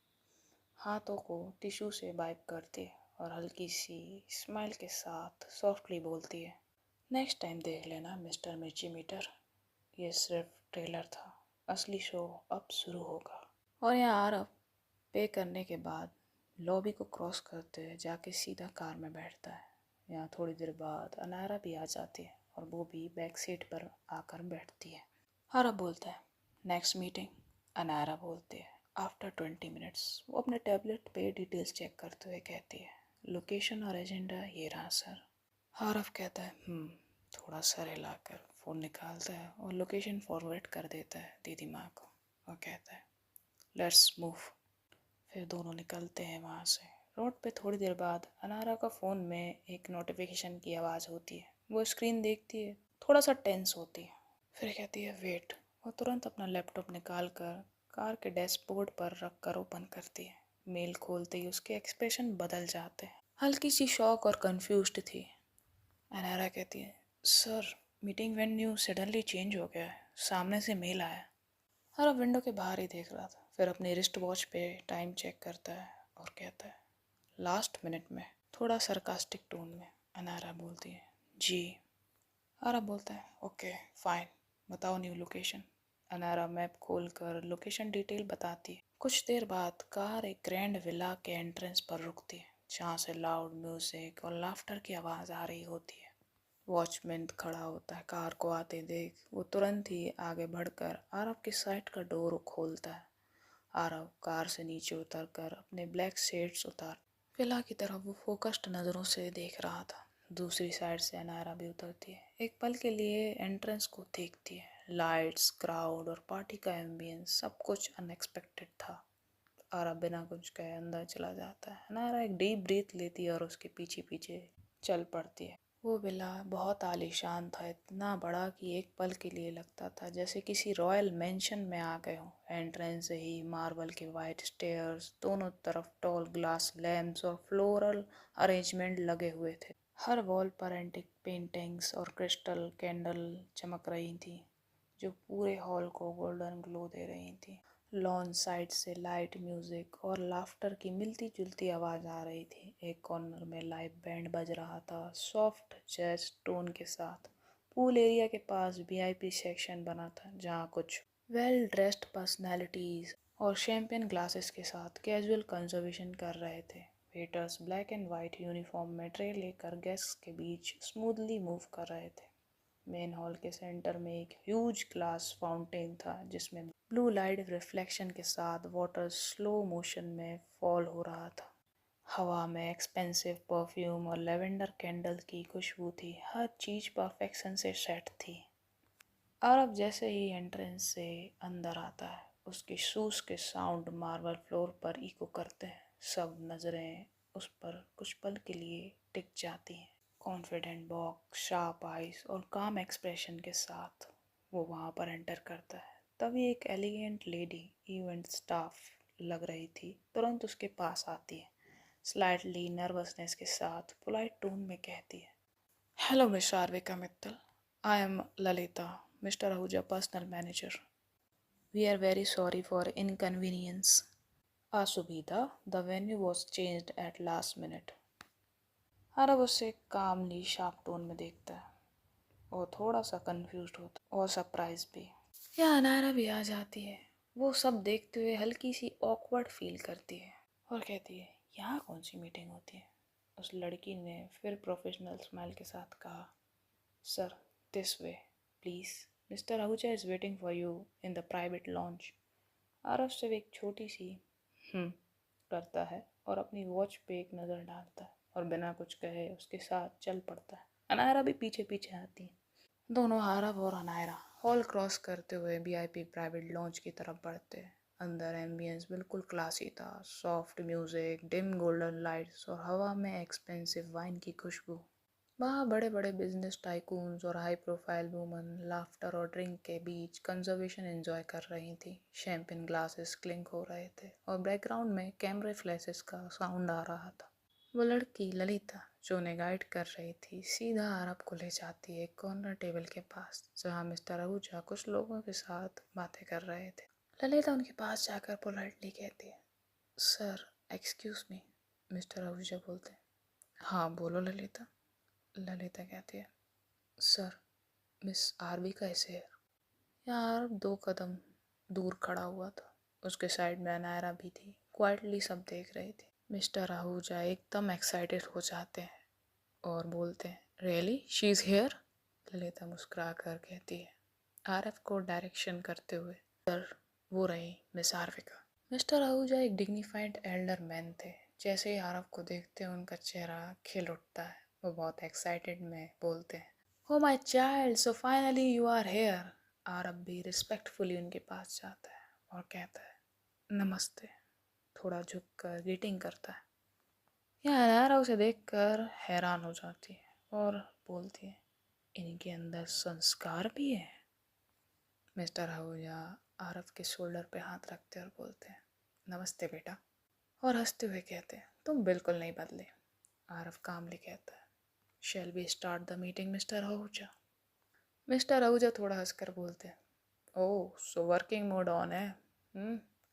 हाथों को टिश्यू से वाइप करती है और हल्की सी स्माइल के साथ सॉफ्टली बोलती है, नेक्स्ट टाइम देख लेना मिस्टर मिर्ची मीटर, ये सिर्फ ट्रेलर था, असली शो अब शुरू होगा। और यहाँ आरव पे करने के बाद लॉबी को क्रॉस करते हुए जाके सीधा कार में बैठता है। यहाँ थोड़ी देर बाद अनारा भी आ जाती है और वो भी बैक सीट पर आकर बैठती है। आरव बोलता है, नेक्स्ट मीटिंग। अनारा बोलती है, आफ्टर 20 मिनट्स। वो अपने टैबलेट पे डिटेल्स चेक करते हुए कहती है, लोकेशन और एजेंडा ये रहा सर। आरव कहता है थोड़ा सर हिलाकर फ़ोन निकालता है और लोकेशन फॉरवर्ड कर देता है दीदी माँ को और कहता है, लेट्स मूव। फिर दोनों निकलते हैं वहाँ से। रोड पे थोड़ी देर बाद अनारा का फ़ोन में एक नोटिफिकेशन की आवाज़ होती है। वो स्क्रीन देखती है, थोड़ा सा टेंस होती है, फिर कहती है वेट। वो तुरंत अपना लैपटॉप निकाल कर कार के डैशबोर्ड पर रख कर ओपन करती है। मेल खोलते ही उसके एक्सप्रेशन बदल जाते हैं। हल्की सी शॉक और कंफ्यूज्ड थी। अनारा कहती है, sir meeting venue suddenly change हो गया है, सामने से मेल आया। हर विंडो के बाहर ही देख रहा था, फिर अपनी रिस्ट वॉच पे टाइम चेक करता है और कहता है, लास्ट मिनट में। थोड़ा सरकास्टिक टोन में अनारा बोलती है, जी। आरा बोलता है, ओके फाइन, बताओ न्यू लोकेशन। अनारा मैप खोल कर लोकेशन डिटेल बताती है। कुछ देर बाद कार एक ग्रैंड विला के एंट्रेंस पर रुकती है, जहाँ से लाउड म्यूजिक और लाफ्टर की आवाज़ आ रही होती है। वॉचमैन खड़ा होता है। कार को आते देख वो तुरंत ही आगे बढ़कर आरव की साइड का डोर खोलता है। आरव कार से नीचे उतरकर अपने ब्लैक शेड्स उतार विला की तरफ वो फोकस्ड नज़रों से देख रहा था। दूसरी साइड से अनारा भी उतरती है। एक पल के लिए एंट्रेंस को देखती है। लाइट्स, क्राउड और पार्टी का एम्बियंस सब कुछ अनएक्सपेक्टेड था। आरव बिना कुछ कहे अंदर चला जाता है। अनारा एक डीप ब्रीथ लेती है और उसके पीछे पीछे चल पड़ती है। वो विला बहुत आलीशान था, इतना बड़ा कि एक पल के लिए लगता था जैसे किसी रॉयल मेंशन में आ गए हों। एंट्रेंस से ही मार्बल के वाइट स्टेयर्स, दोनों तरफ टॉल ग्लास लैम्प्स और फ्लोरल अरेंजमेंट लगे हुए थे। हर वॉल पर एंटिक पेंटिंग्स और क्रिस्टल कैंडल चमक रही थी, जो पूरे हॉल को गोल्डन ग्लो दे रही थी। लॉन साइड से लाइट म्यूजिक और लाफ्टर की मिलती जुलती आवाज़ आ रही थी। एक कॉर्नर में लाइव बैंड बज रहा था, सॉफ्ट जैज टोन के साथ। पूल एरिया के पास वीआईपी सेक्शन बना था, जहाँ कुछ वेल ड्रेस्ड पर्सनैलिटीज़ और शैंपेन ग्लासेस के साथ कैजुअल कंजर्वेशन कर रहे थे। Waiters black and white uniform में ट्रे लेकर गेस्ट्स के बीच स्मूथली मूव कर रहे थे। मेन हॉल के सेंटर में एक ह्यूज ग्लास फाउंटेन था, जिसमें ब्लू लाइट रिफ्लेक्शन के साथ वाटर स्लो मोशन में फॉल हो रहा था। हवा में एक्सपेंसिव परफ्यूम और लेवेंडर कैंडल की खुशबू थी। हर चीज़ परफेक्शन से सेट थी। और अब जैसे ही एंट्रेंस से अंदर आता है, उसके शूज़ के साउंड मार्बल फ्लोर पर इको करते हैं। सब नज़रें उस पर कुछ पल के लिए टिक जाती हैं। कॉन्फिडेंट वॉक, शार्प आइज और काम एक्सप्रेशन के साथ वो वहाँ पर एंटर करता है। तभी एक एलिगेंट लेडी, इवेंट स्टाफ लग रही थी, तुरंत उसके पास आती है। स्लाइटली नर्वसनेस के साथ पोलाइट टोन में कहती है, hello miss Arvika Mittal, I am Lalita, mister Ahuja personal manager. We are very sorry for inconvenience. असुविधा, the venue was changed at last minute. अरब उसे कामली शार्प टोन में देखता है और थोड़ा सा कंफ्यूज्ड होता है और सरप्राइज भी। यहाँ अनायरा भी आ जाती है। वो सब देखते हुए हल्की सी ऑकवर्ड फील करती है और कहती है, यहाँ कौन सी मीटिंग होती है। उस लड़की ने फिर प्रोफेशनल स्माइल के साथ कहा, sir this way please, mister Ahuja is waiting for you in the private launch. Aarav सिर्फ एक छोटी सी करता है और अपनी वॉच पे एक नज़र डालता है और बिना कुछ कहे उसके साथ चल पड़ता है। अनायरा भी पीछे पीछे आती है। दोनों आरव और अनायरा हॉल क्रॉस करते हुए वीआईपी प्राइवेट लॉन्च की तरफ बढ़ते हैं। अंदर एम्बियंस बिल्कुल क्लासी था, soft music, dim golden lights और हवा में एक्सपेंसिव वाइन की खुशबू। वहाँ बड़े बड़े बिजनेस टाइकून्स और हाई प्रोफाइल वुमन लाफ्टर और ड्रिंक के बीच कंजर्वेशन एंजॉय कर रही थी। शैंपेन ग्लासेस क्लिंक हो रहे थे और बैकग्राउंड में कैमरे फ्लैशेस का साउंड आ रहा था। वो लड़की ललिता जो उन्हें गाइड कर रही थी, सीधा आरव को ले जाती है एक कॉर्नर टेबल के पास, जहाँ मिस्टर आहूजा कुछ लोगों के साथ बातें कर रहे थे। ललिता उनके पास जाकर पोलाइटली कहती है, sir excuse me. Mister Ahuja बोलते हैं, हाँ बोलो ललिता। ललिता कहती है, सर मिस आरवी कैसे है? यार 2 कदम दूर खड़ा हुआ था, उसके साइड में अनायरा भी थी। क्वाइटली सब देख रहे थे। मिस्टर आहूजा एकदम एक्साइटेड हो जाते हैं और बोलते हैं, really she is here? Lalita मुस्कुरा कर कहती है, आरएफ को डायरेक्शन करते हुए, सर वो रही मिस आरविका। मिस्टर आहूजा एक डिग्निफाइड एल्डर मैन थे। जैसे ही आरव को देखते हैं उनका चेहरा खिल उठता है। वो बहुत एक्साइटेड में बोलते हैं, oh my child, so finally you are here. Aarav भी रिस्पेक्टफुली उनके पास जाता है और कहता है, नमस्ते। थोड़ा झुक कर ग्रीटिंग करता है। यह अनायरा उसे देखकर हैरान हो जाती है और बोलती है, इनके अंदर संस्कार भी है। मिस्टर आहूजा आरव के शोल्डर पे हाथ रखते और बोलते हैं, नमस्ते बेटा। और हंसते हुए कहते हैं, तुम बिल्कुल नहीं बदले। आरव कामली कहता है, shall we start the meeting mister Ahuja? Mister Ahuja थोड़ा हंसकर बोलते हैं, oh so working mode on है।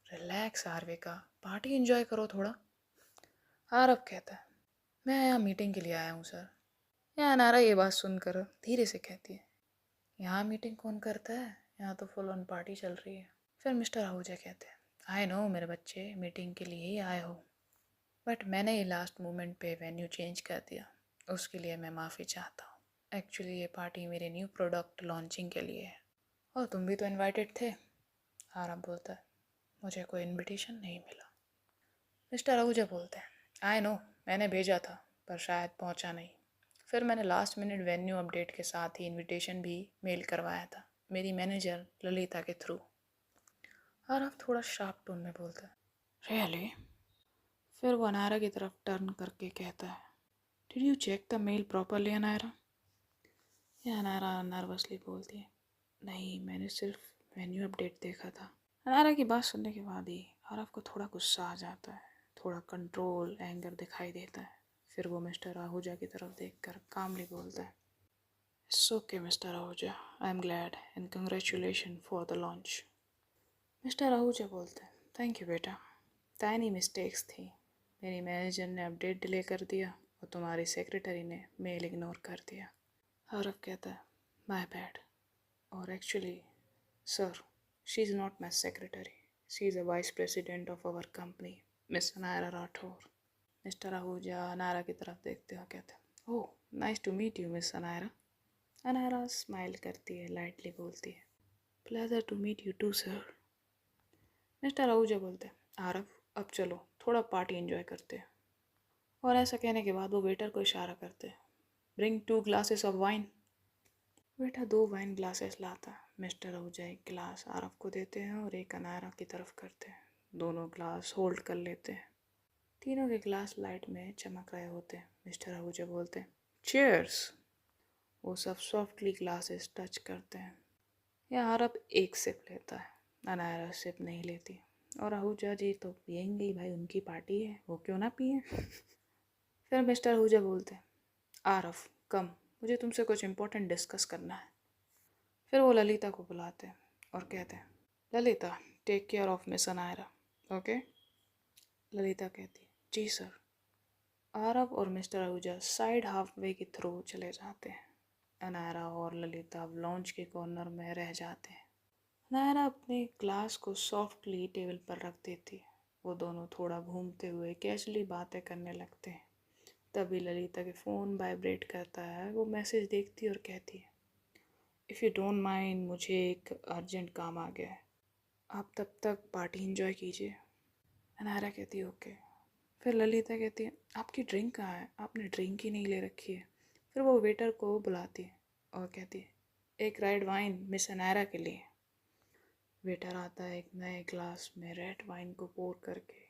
रिलैक्स आरविका, पार्टी एंजॉय करो थोड़ा। आरव कहता है, मैं यहाँ मीटिंग के लिए आया हूँ सर। यहाँ नारा ये बात सुनकर धीरे से कहती है, यहाँ मीटिंग कौन करता है, यहाँ तो फुल ऑन पार्टी चल रही है। फिर मिस्टर आहूजा कहते हैं, आई नो मेरे बच्चे मीटिंग के लिए ही आए हो, बट मैंने ये लास्ट मोमेंट पे वेन्यू चेंज कर दिया, उसके लिए मैं माफ़ी चाहता हूँ। एक्चुअली ये पार्टी मेरे न्यू प्रोडक्ट लॉन्चिंग के लिए है और तुम भी तो इनवाइटेड थे। आराम बोलता है, मुझे कोई इनविटेशन नहीं मिला। मिस्टर आहूजा बोलते हैं, आई नो मैंने भेजा था पर शायद पहुँचा नहीं। फिर मैंने लास्ट मिनट वेन्यू अपडेट के साथ ही इनविटेशन भी मेल करवाया था मेरी मैनेजर ललिता के थ्रू। और अब थोड़ा शार्प टोन में बोलता है, रियली? फिर वो अनायरा की तरफ टर्न करके कहता है, did you check the mail properly Anayra? या अनायरा नर्वसली बोलती है, नहीं मैंने सिर्फ वेन्यू अपडेट देखा था। अनायरा की बात सुनने के बाद ही आरव को थोड़ा गुस्सा आ जाता है, थोड़ा कंट्रोल एंगर दिखाई देता है। फिर वो मिस्टर आहूजा की तरफ देखकर कामली बोलता है, it's okay mister Ahuja, I am glad and congratulation for the launch. Mister Ahuja बोलते हैं, थैंक यू बेटा, टाइनी मिस्टेक्स थी। मेरी मैनेजर ने अपडेट डिले कर दिया और तुम्हारी सेक्रेटरी ने मेल इग्नोर कर दिया। आरव कहता है, माय बैड, और actually sir she is not my secretary, she is a vice president of our company miss Anayra Rathore. Mister Ahuja Anayra की तरफ देखते हुए कहते हैं, oh nice to meet you miss Anayra. Anayra smile करती है, लाइटली बोलती है, pleasure to meet you too sir. Mister Ahuja बोलते हैं, आरव अब चलो थोड़ा पार्टी एंजॉय करते हैं। और ऐसा कहने के बाद वो वेटर को इशारा करते हैं, bring 2 glasses of wine. Waiter 2 wine glasses लाता है। मिस्टर आहूजा एक गिलास आरव को देते हैं और एक अनायरा की तरफ करते हैं। दोनों ग्लास होल्ड कर लेते हैं। तीनों के ग्लास लाइट में चमक रहे होते हैं। मिस्टर आहूजा बोलते हैं, चीयर्स। वो सब सॉफ्टली ग्लासेस टच करते हैं। या आरव एक सिप लेता है, अनायरा सिप नहीं लेती। और आहूजा जी तो पियेंगे ही भाई, उनकी पार्टी है, वो क्यों ना पिए। फिर मिस्टर आहूजा बोलते हैं, आरव कम, मुझे तुमसे कुछ इम्पोर्टेंट डिस्कस करना है। फिर वो ललिता को बुलाते हैं और कहते हैं, Lalita take care of miss Anayra, okay? Lalita कहती है, जी सर। आरव और mister Ahuja side half way के थ्रू चले जाते हैं। अनायरा और ललिता अब लॉन्च के कॉर्नर में रह जाते हैं। अनायरा अपने ग्लास को सॉफ्टली टेबल पर रख देती है। वो दोनों थोड़ा घूमते हुए कैजुअली बातें करने लगते हैं। तभी ललिता के फ़ोन वाइब्रेट करता है। वो मैसेज देखती है और कहती है, इफ़ यू डोंट माइंड, मुझे एक अर्जेंट काम आ गया है, आप तब तक पार्टी एंजॉय कीजिए। अनायरा कहती है, ओके। फिर ललिता कहती है, आपकी ड्रिंक कहाँ है, आपने ड्रिंक ही नहीं ले रखी है। फिर वो वेटर को बुलाती है और कहती है, एक रेड वाइन मिस अनायरा के लिए। वेटर आता है, एक नए ग्लास में रेड वाइन को पोर करके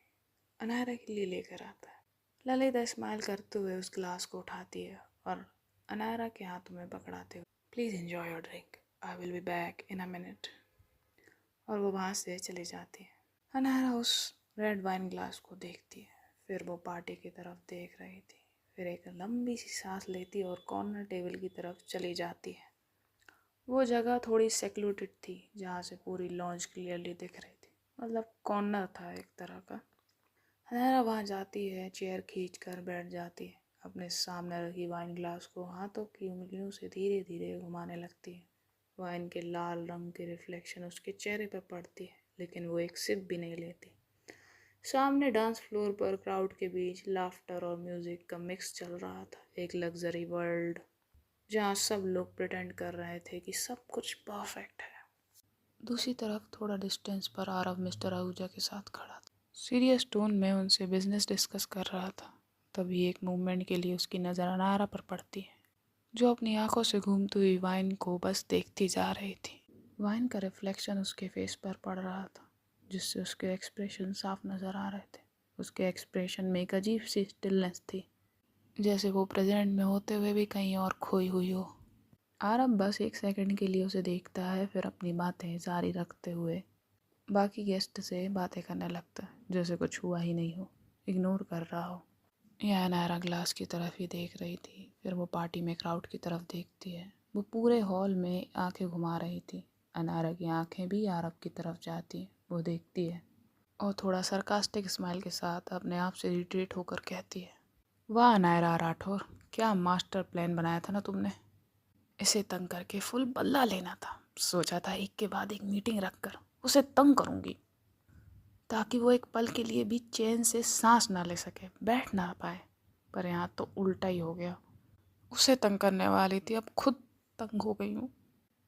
अनायरा के लिए लेकर आता है। ललिता स्माइल करते हुए उस ग्लास को उठाती है और अनायरा के हाथों में पकड़ाते हुए, please enjoy your drink, I will be back in a minute. और वो वहाँ से चली जाती है। अनायरा उस रेड वाइन ग्लास को देखती है। फिर वो पार्टी की तरफ देख रही थी। फिर एक लंबी सी सांस लेती है और कॉर्नर टेबल की तरफ चली जाती है। वो जगह थोड़ी सेक्लूटेड थी जहाँ से पूरी लॉन्च क्लियरली दिख रही थी, मतलब कॉर्नर था एक तरह का। अनायरा वहाँ जाती है, चेयर खींच कर बैठ जाती है। अपने सामने रखी वाइन ग्लास को हाथों की उंगलियों से धीरे धीरे घुमाने लगती है। वाइन के लाल रंग की रिफ्लेक्शन उसके चेहरे पर पड़ती है, लेकिन वो एक सिप भी नहीं लेती। सामने डांस फ्लोर पर क्राउड के बीच लाफ्टर और म्यूजिक का मिक्स चल रहा था, एक लग्जरी वर्ल्ड जहाँ सब लोग प्रिटेंड कर रहे थे कि सब कुछ परफेक्ट है। दूसरी तरफ थोड़ा डिस्टेंस पर आरव मिस्टर आहूजा के साथ खड़ा था। सीरियस टोन में उनसे बिजनेस डिस्कस कर रहा था। तभी एक मूवमेंट के लिए उसकी नज़र अनारा पर पड़ती है, जो अपनी आंखों से घूमती हुई वाइन को बस देखती जा रही थी। वाइन का रिफ्लेक्शन उसके फेस पर पड़ रहा था, जिससे उसके एक्सप्रेशन साफ नज़र आ रहे थे। उसके एक्सप्रेशन में एक अजीब सी स्टिलनेस थी, जैसे वो प्रेजेंट में होते हुए भी कहीं और खोई हुई हो। आरब बस एक सेकंड के लिए उसे देखता है, फिर अपनी बातें जारी रखते हुए बाकी गेस्ट से बातें करने लगता है, जैसे कुछ हुआ ही नहीं हो, इग्नोर कर रहा हो। यह नायरा ग्लास की तरफ ही देख रही थी, फिर वो पार्टी में क्राउड की तरफ देखती है। वो पूरे हॉल में आंखें घुमा रही थी। अनारा की आंखें भी आरब की तरफ जाती हैं। वो देखती है और थोड़ा सरकास्टिक स्माइल के साथ अपने आप से रिट्रीट होकर कहती है, वाह नायरा राठौर, क्या मास्टर प्लान बनाया था ना तुमने। इसे तंग करके फुल बदला लेना था। सोचा था एक के बाद एक मीटिंग रखकर उसे तंग करूंगी, ताकि वो एक पल के लिए भी चैन से सांस ना ले सके, बैठ ना पाए। पर यहाँ तो उल्टा ही हो गया। उसे तंग करने वाली थी, अब खुद तंग हो गई हूँ।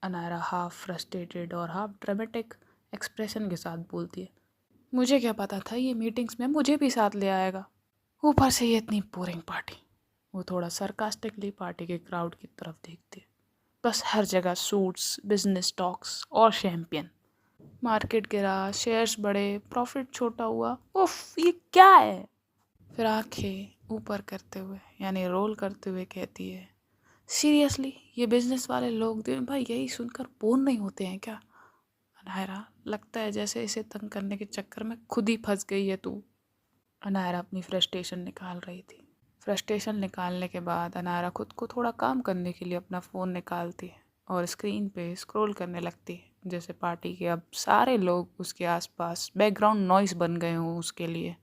अनायरा हाफ फ्रस्ट्रेटेड और हाफ ड्रामेटिक एक्सप्रेशन के साथ बोलती है, मुझे क्या पता था ये मीटिंग्स में मुझे भी साथ ले आएगा, ऊपर से ये इतनी बोरिंग पार्टी। वो थोड़ा सरकास्टिकली पार्टी के क्राउड की तरफ देखती है। बस हर जगह सूट्स, बिजनेस टॉक्स और शैम्पियन। मार्केट गिरा, शेयर्स बढ़े, प्रॉफिट छोटा हुआ। उफ, ये क्या है। फिर आंखें ऊपर करते हुए यानी रोल करते हुए कहती है, सीरियसली ये बिजनेस वाले लोग दिन भर यही सुनकर बोर नहीं होते हैं क्या। अनायरा, लगता है जैसे इसे तंग करने के चक्कर में खुद ही फंस गई है तू। अनायरा अपनी फ्रस्ट्रेशन निकाल रही थी। फ्रस्ट्रेशन निकालने के बाद अनायरा खुद को थोड़ा काम करने के लिए अपना फ़ोन निकालती है और स्क्रीन पे स्क्रॉल करने लगती है, जैसे पार्टी के अब सारे लोग उसके आसपास बैकग्राउंड नॉइस बन गए हों उसके लिए।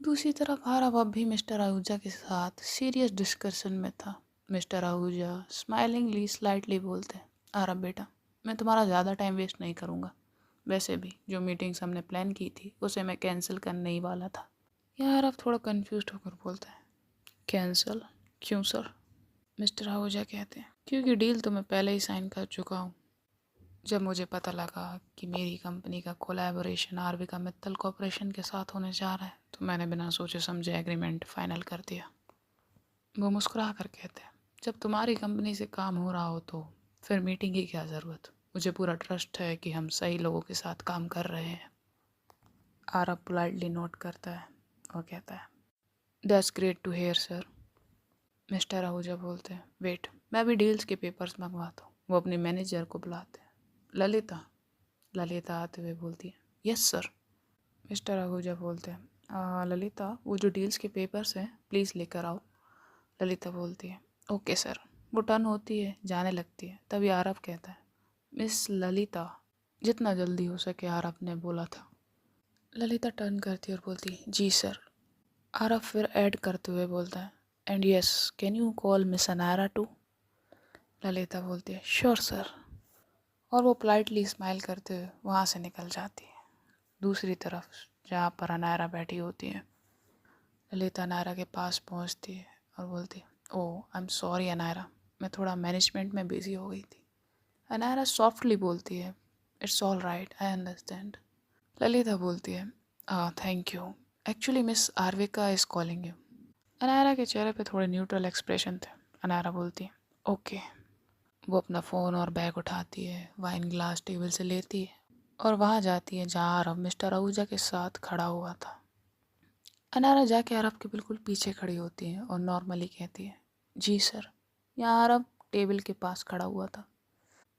दूसरी तरफ आरव अब भी मिस्टर आहूजा के साथ सीरियस डिस्कशन में था। मिस्टर आहूजा स्माइलिंगली स्लाइटली बोलते, आरव बेटा, मैं तुम्हारा ज़्यादा टाइम वेस्ट नहीं करूँगा। वैसे भी जो मीटिंग्स हमने प्लान की थी उसे मैं कैंसिल करने ही वाला था। यह आरव थोड़ा कंफ्यूज होकर बोलता है, कैंसिल क्यों सर। मिस्टर आहूजा कहते हैं, क्योंकि डील तो मैं पहले ही साइन कर चुका हूँ। जब मुझे पता लगा कि मेरी कंपनी का कोलैबोरेशन आरविका मित्तल कॉर्पोरेशन के साथ होने जा रहा है, तो मैंने बिना सोचे समझे एग्रीमेंट फाइनल कर दिया। वो मुस्कुरा कर कहते हैं, जब तुम्हारी कंपनी से काम हो रहा हो तो फिर मीटिंग की क्या ज़रूरत। मुझे पूरा ट्रस्ट है कि हम सही लोगों के साथ काम कर रहे हैं। आरव पोलाइटली नोट करता है और कहता है, that's great to hear sir. Mister Ahuja बोलते हैं, वेट, मैं भी डील्स के पेपर्स मंगवाता हूँ। वो अपने मैनेजर को बुलाते हैं। ललिता ललिता आते हुए बोलती है, यस सर। मिस्टर आहूजा बोलते हैं, ललिता, वो जो डील्स के पेपर्स हैं प्लीज़ लेकर आओ। ललिता बोलती है, ओके सर। वो टर्न होती है, जाने लगती है। तभी आरव कहता है, मिस ललिता, जितना जल्दी हो सके, आरव ने बोला था। ललिता टर्न करती है और बोलती है, जी सर। आरव फिर ऐड करते हुए बोलता है, and yes, can you call miss Anayra too. Lalita बोलती है, श्योर सर। और वो पोलाइटली स्माइल करते हुए वहाँ से निकल जाती है। दूसरी तरफ जहाँ पर अनायरा बैठी होती है, ललिता अनायरा के पास पहुँचती है और बोलती है, ओह आई एम सॉरी अनायरा, मैं थोड़ा मैनेजमेंट में बिजी हो गई थी। अनायरा सॉफ्टली बोलती है, it's all right, I understand. Lalita बोलती है, thank you, actually miss Aarvika is calling you. Anayra के चेहरे पे थोड़े न्यूट्रल एक्सप्रेशन थे। अनायरा बोलती है, ओके। वो अपना फ़ोन और बैग उठाती है, वाइन ग्लास टेबल से लेती है और वहाँ जाती है जहाँ आरव मिस्टर आहूजा के साथ खड़ा हुआ था। अनायरा जाके आरव के बिल्कुल पीछे खड़ी होती है और नॉर्मली कहती है, जी सर। यहाँ आरव टेबल के पास खड़ा हुआ था।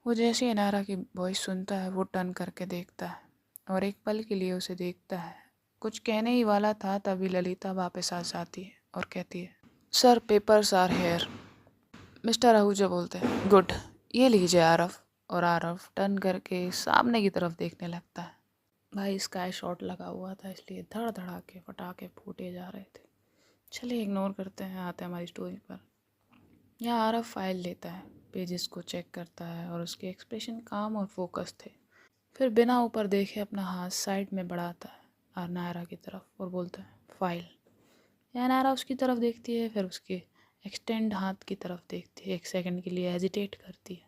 वो जैसे ही अनायरा की वॉइस सुनता है, वो टर्न करके देखता है और एक पल के लिए उसे देखता है। कुछ कहने ही वाला था, तभी ललिता वापस आ जाती है और कहती है, sir papers are here. Mister Ahuja बोलते हैं, गुड, ये लीजिए आरव। और आरव टर्न करके सामने की तरफ देखने लगता है। भाई स्काई शॉट लगा हुआ था, इसलिए धड़ धड़ा के पटाखे फूटे जा रहे थे। चलिए इग्नोर करते हैं, आते हैं हमारी स्टोरी पर। यहाँ आरव फाइल लेता है, पेजेस को चेक करता है और उसके एक्सप्रेशन काम और फोकस थे। फिर बिना ऊपर देखे अपना हाथ साइड में बढ़ाता है नायरा की तरफ और बोलता है फाइल। या नायरा उसकी तरफ देखती है, फिर उसके एक्सटेंड हाथ की तरफ देखती है। 1 सेकंड के लिए हेजिटेट करती है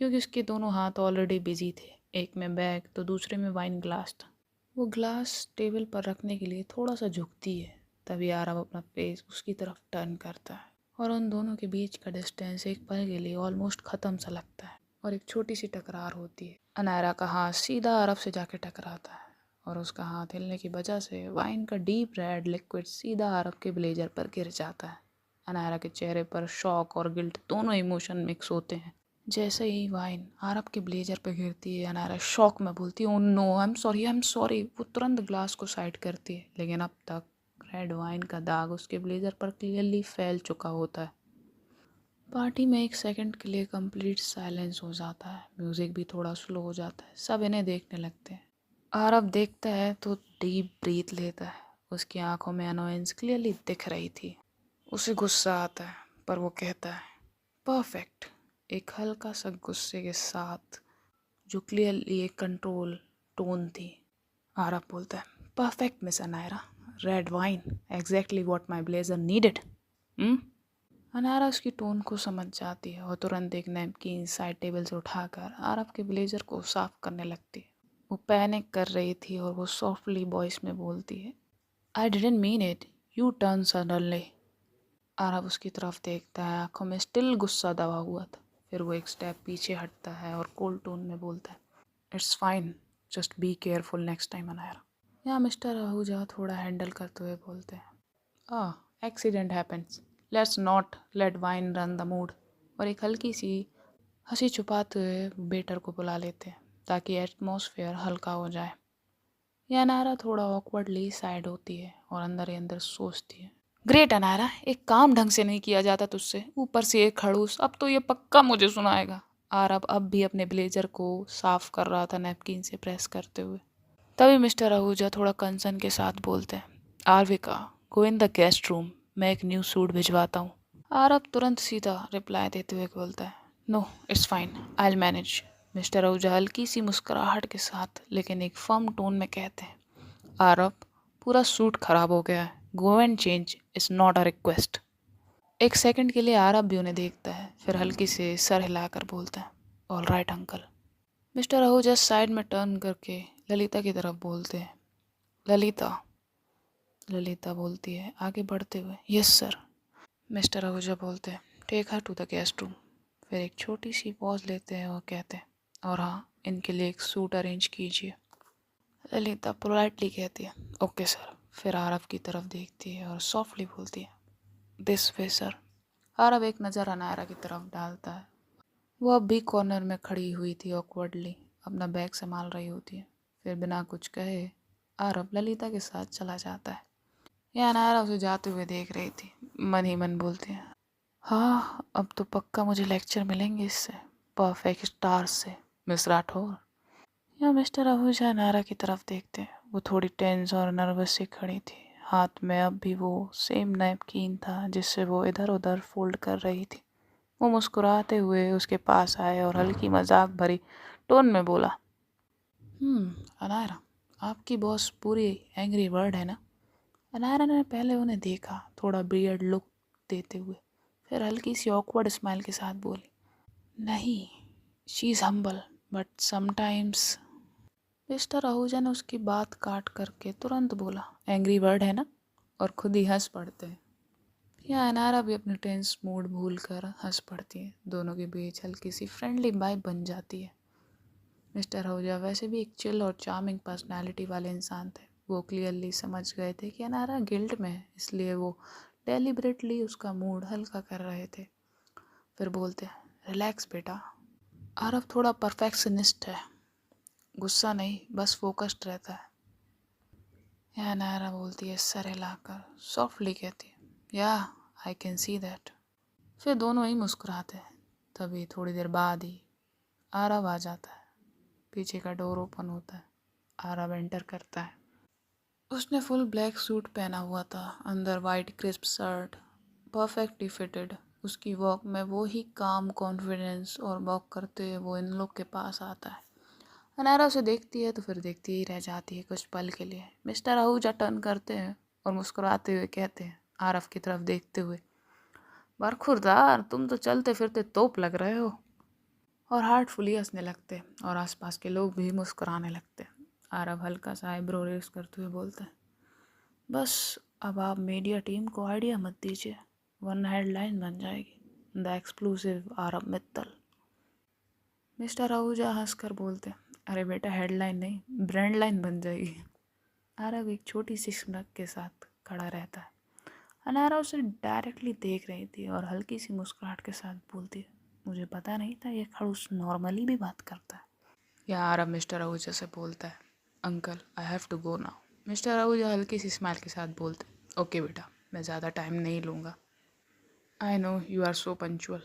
क्योंकि उसके दोनों हाथ ऑलरेडी बिजी थे, एक में बैग तो दूसरे में वाइन ग्लास था। वो ग्लास टेबल पर रखने के लिए थोड़ा सा झुकती है, तभी आरव अपना फेस उसकी तरफ टर्न करता है और उन दोनों के बीच का डिस्टेंस एक पल के लिए ऑलमोस्ट ख़त्म सा लगता है और एक छोटी सी टकरार होती है। अनायरा का हाथ सीधा आरव से जाके टकराता है और उसका हाथ हिलने की वजह से वाइन का डीप रेड लिक्विड सीधा आरव के ब्लेजर पर गिर जाता है। अनायरा के चेहरे पर शॉक और गिल्ट दोनों इमोशन मिक्स होते हैं। जैसे ही वाइन आरव के ब्लेजर पर गिरती है, अनायरा शॉक में बोलती है oh no I am sorry. वो तुरंत ग्लास को साइड करती है, लेकिन अब तक रेड वाइन का दाग उसके ब्लेजर पर क्लियरली फैल चुका होता है। पार्टी में 1 सेकंड के लिए कंप्लीट साइलेंस हो जाता है, म्यूजिक भी थोड़ा स्लो हो जाता है, सब इन्हें देखने लगते हैं। आरव देखता है तो डीप ब्रीथ लेता है, उसकी आंखों में अनोयंस क्लियरली दिख रही थी। उसे गुस्सा आता है पर वो कहता है परफेक्ट, एक हल्का सा गुस्से के साथ जो क्लियरली एक कंट्रोल टोन थी। आरव बोलता है perfect miss Anaira, red wine exactly what my blazer needed. Anaira उसकी टोन को समझ जाती है और तुरंत एक नैपकिन साइड टेबल से उठाकर आरव के ब्लेजर को साफ करने लगती है। वो पैनिक कर रही थी और वो सॉफ्टली वॉइस में बोलती है I didn't mean it, U turn suddenly. Aarav उसकी तरफ देखता है, आंखों में स्टिल गुस्सा दबा हुआ था। फिर वो एक स्टेप पीछे हटता है और कोल्ड टोन में बोलता है it's fine, just be careful next time Anaira. यहाँ मिस्टर आहूजा थोड़ा हैंडल करते हुए बोलते हैं accident happens, let's not let wine run the mood. और एक हल्की सी हंसी छुपाते हुए वेटर को बुला लेते हैं ताकि एटमॉस्फेयर हल्का हो जाए। यह अनायरा थोड़ा ऑकवर्डली साइड होती है और अंदर ही अंदर सोचती है ग्रेट अनायरा, एक काम ढंग से नहीं किया जाता तुझसे, ऊपर से एक खड़ूस, अब तो ये पक्का मुझे सुनाएगा। आरव अब भी अपने ब्लेजर को साफ कर रहा था नैपकिन से प्रेस करते हुए। तभी मिस्टर आहूजा थोड़ा कंसर्न के साथ बोलते हैं आरविका, गो इन द गेस्ट रूम, मैं एक न्यू सूट भिजवाता हूँ। आरव तुरंत सीधा रिप्लाई देते हुए बोलता है no it's fine, I will manage. Mister Ahuja हल्की सी मुस्कुराहट के साथ लेकिन एक फर्म टोन में कहते हैं आरव, पूरा सूट खराब हो गया है, go and change, it's not a request. 1 second के लिए आरव भी उन्हें देखता है, फिर हल्की से सर हिलाकर बोलता है all right uncle. Mister Ahuja side में टर्न करके ललिता की तरफ बोलते हैं ललिता। ललिता बोलती है आगे बढ़ते हुए यस सर। मिस्टर आहूजा बोलते हैं take her to the guest room. फिर एक छोटी सी पॉज लेते हैं और कहते हैं और हाँ, इनके लिए एक सूट अरेंज कीजिए। ललिता पोलाइटली कहती है ओके सर। फिर आरव की तरफ देखती है और सॉफ्टली बोलती है दिस वे सर। आरव एक नज़र अनायरा की तरफ डालता है, वो अब भी कॉर्नर में खड़ी हुई थी ऑकवर्डली, अपना बैग संभाल रही होती है। फिर बिना कुछ कहे आरव ललिता के साथ चला जाता है। यह अनायरा उसे जाते हुए देख रही थी, मन ही मन बोलती है हाँ, अब तो पक्का मुझे लेक्चर मिलेंगे इससे, परफेक्ट स्टार से, मिस राठौर। या मिस्टर आहूजा नारा की तरफ देखते हैं, वो थोड़ी टेंस और नर्वस सी खड़ी थी, हाथ में अब भी वो सेम नैपकिन था जिससे वो इधर उधर फोल्ड कर रही थी। वो मुस्कुराते हुए उसके पास आए और हल्की मजाक भरी टोन में बोला अनायरा, आपकी बॉस पूरी एंग्री बर्ड है ना। अनायरा ने पहले उन्हें देखा, थोड़ा बियर्ड लुक देते हुए, फिर हल्की सी ऑकवर्ड स्माइल के साथ बोली नहीं, she is humble but sometimes. Mister Ahuja ने उसकी बात काट करके तुरंत बोला एंग्री बर्ड है ना, और खुद ही हंस पड़ते हैं। या अनारा भी अपने टेंस मूड भूल कर हंस पड़ती है, दोनों के बीच हल्की सी फ्रेंडली वाइब बन जाती है। मिस्टर आहूजा वैसे भी एक चिल और चार्मिंग पर्सनालिटी वाले इंसान थे, वो क्लियरली समझ गए थे कि अनारा गिल्ट में है, इसलिए वो डेलिबरेटली उसका मूड हल्का कर रहे थे। फिर बोलते हैं रिलैक्स बेटा। आरव थोड़ा परफेक्शनिस्ट है, गुस्सा नहीं बस फोकस्ड रहता है। या नायरा बोलती है सर हिलाकर, सॉफ्टली कहती है या आई कैन सी दैट। फिर दोनों ही मुस्कुराते हैं। तभी थोड़ी देर बाद ही आरव आ जाता है, पीछे का डोर ओपन होता है, आरव एंटर करता है। उसने फुल ब्लैक सूट पहना हुआ था, अंदर white crisp shirt, perfectly fitted. उसकी वॉक में वो ही काम कॉन्फिडेंस, और वॉक करते हुए वो इन लोग के पास आता है। अनारा उसे देखती है तो फिर देखती ही रह जाती है कुछ पल के लिए। मिस्टर आहूजा टर्न करते हैं और मुस्कुराते हुए कहते हैं, आरफ की तरफ देखते हुए, बरखुरदार, तुम तो चलते फिरते तोप लग रहे हो। और हार्टफुली हंसने लगते और आसपास के लोग भी मुस्कुराने लगते। आरव हल्का सा आईब्रो रेस करते हुए बोलते हैं, बस अब आप मीडिया टीम को आइडिया मत दीजिए, वरना हेडलाइन बन जाएगी, the exclusive Aarav Mittal. Mister Ahuja हंसकर बोलते, अरे बेटा, हेडलाइन नहीं, ब्रांड लाइन बन जाएगी। आरव एक छोटी सी स्mirk के साथ खड़ा रहता है। अनारा उसे डायरेक्टली देख रही थी और हल्की सी मुस्कुराहट के साथ बोलती है, मुझे पता नहीं था ये खड़ूस नॉर्मली भी बात करता है। या आरव मिस्टर आहूजा से बोलता है, uncle I have to go now. Mister Ahuja हल्की सी स्माइल के साथ बोलते, ओके बेटा, मैं ज़्यादा टाइम नहीं लूँगा। I know you are so punctual.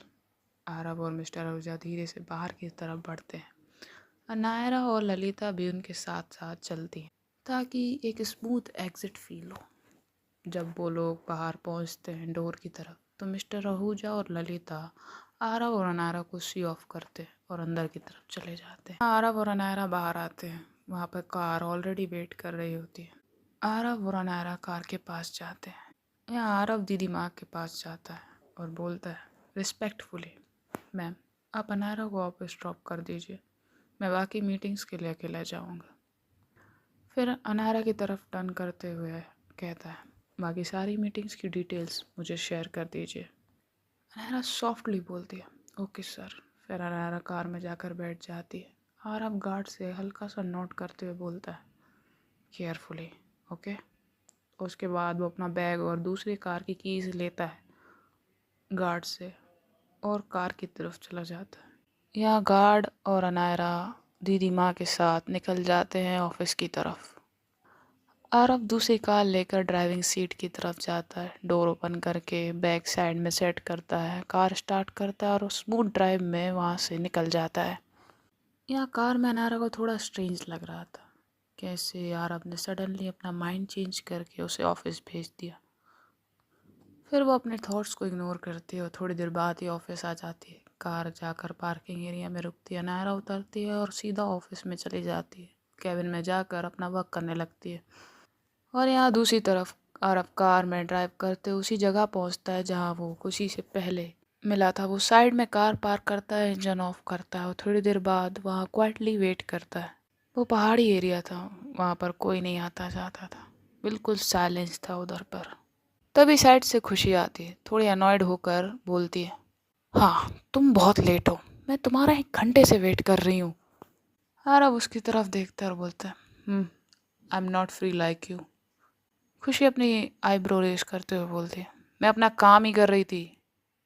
Aarav और मिस्टर आहूजा धीरे से बाहर की तरफ बढ़ते हैं। अनायरा और ललिता भी उनके साथ साथ चलती हैं ताकि एक स्मूथ एग्जिट फील हो। जब वो लोग बाहर पहुंचते हैं डोर की तरफ, तो मिस्टर आहूजा और ललिता आरव और अनायरा को सी ऑफ करते हैं और अंदर की तरफ चले जाते हैं। आरव और अनायरा बाहर आते हैं, वहाँ पर कार ऑलरेडी वेट कर रही होती है। आरव और अनायरा कार के पास जाते हैं। यहाँ आरव दीदी माँ के पास जाता है और बोलता है रिस्पेक्टफुली, मैम आप अनायरा को ऑफिस ड्रॉप कर दीजिए, मैं बाकी मीटिंग्स के लिए अकेला जाऊँगा। फिर अनायरा की तरफ टर्न करते हुए कहता है, बाकी सारी मीटिंग्स की डिटेल्स मुझे शेयर कर दीजिए। अनायरा सॉफ्टली बोलती है, ओके सर। फिर अनायरा कार में जाकर बैठ जाती है। आरव गार्ड से हल्का सा नोट करते हुए बोलता है, केयरफुली, ओके। उसके बाद वो अपना बैग और दूसरी कार की कीज़ लेता है गार्ड से और कार की तरफ चला जाता है। यहाँ गार्ड और अनायरा दीदी माँ के साथ निकल जाते हैं ऑफिस की तरफ। आरव दूसरी कार लेकर ड्राइविंग सीट की तरफ जाता है, डोर ओपन करके बैक साइड में सेट करता है, कार स्टार्ट करता है और स्मूथ ड्राइव में वहाँ से निकल जाता है। यहाँ कार में अनारा को थोड़ा स्ट्रेंज लग रहा था, कैसे आरव ने सडनली अपना माइंड चेंज करके उसे ऑफिस भेज दिया। फिर वो अपने थॉट्स को इग्नोर करती है और थोड़ी देर बाद ही ऑफिस आ जाती है। कार जाकर पार्किंग एरिया में रुकती है, अनायरा उतरती है और सीधा ऑफिस में चली जाती है। कैबिन में जाकर अपना वर्क करने लगती है। और यहाँ दूसरी तरफ आरव कार में ड्राइव करते उसी जगह पहुँचता है जहाँ वो खुशी से पहले मिला था। वो साइड में कार पार्क करता है, इंजन ऑफ करता है और थोड़ी देर बाद वहाँ क्वाइटली वेट करता है। वो पहाड़ी एरिया था, वहाँ पर कोई नहीं आता जाता था, बिल्कुल साइलेंस था उधर पर। तभी साइड से खुशी आती है, थोड़ी अनॉयड होकर बोलती है, हाँ तुम बहुत लेट हो, मैं तुम्हारा 1 घंटे से वेट कर रही हूँ। आरव उसकी तरफ देखता है और बोलता है, I am not free like you. खुशी अपनी आईब्रो रेस करते हुए बोलती है, मैं अपना काम ही कर रही थी।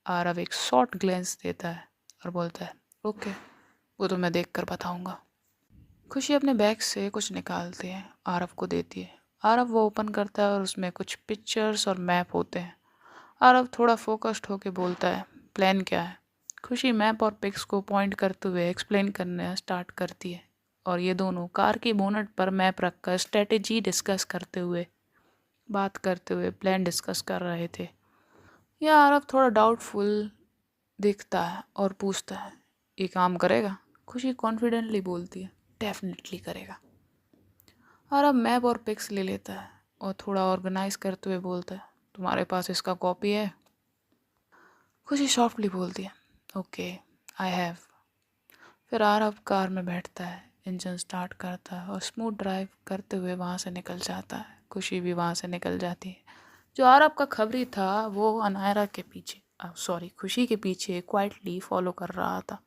आरव एक शॉर्ट ग्लेंस देता है और बोलता है, ओके, वो तो मैं देख कर बताऊँगा। खुशी अपने बैग से कुछ निकालती है, आरव को देती है। आरव वो ओपन करता है और उसमें कुछ पिक्चर्स और मैप होते हैं। आरव थोड़ा फोकस्ड होकर बोलता है, प्लान क्या है? खुशी मैप और पिक्स को पॉइंट करते हुए एक्सप्लेन करना स्टार्ट करती है और ये दोनों कार की बोनट पर मैप रखकर स्ट्रेटेजी डिस्कस करते हुए प्लान डिस्कस कर रहे थे। यह आरव थोड़ा डाउटफुल दिखता है और पूछता है, ये काम करेगा? खुशी कॉन्फिडेंटली बोलती है, डेफिनेटली करेगा। आरव मैप और पिक्स ले लेता है और थोड़ा ऑर्गेनाइज करते हुए बोलता है, तुम्हारे पास इसका कॉपी है? खुशी सॉफ्टली बोलती है, ओके, आई हैव। फिर आरव कार में बैठता है, इंजन स्टार्ट करता है और स्मूथ ड्राइव करते हुए वहाँ से निकल जाता है। खुशी भी वहाँ से निकल जाती है। जो आरव का खबरी था वो अनायरा के पीछे खुशी के पीछे क्वाइटली फॉलो कर रहा था।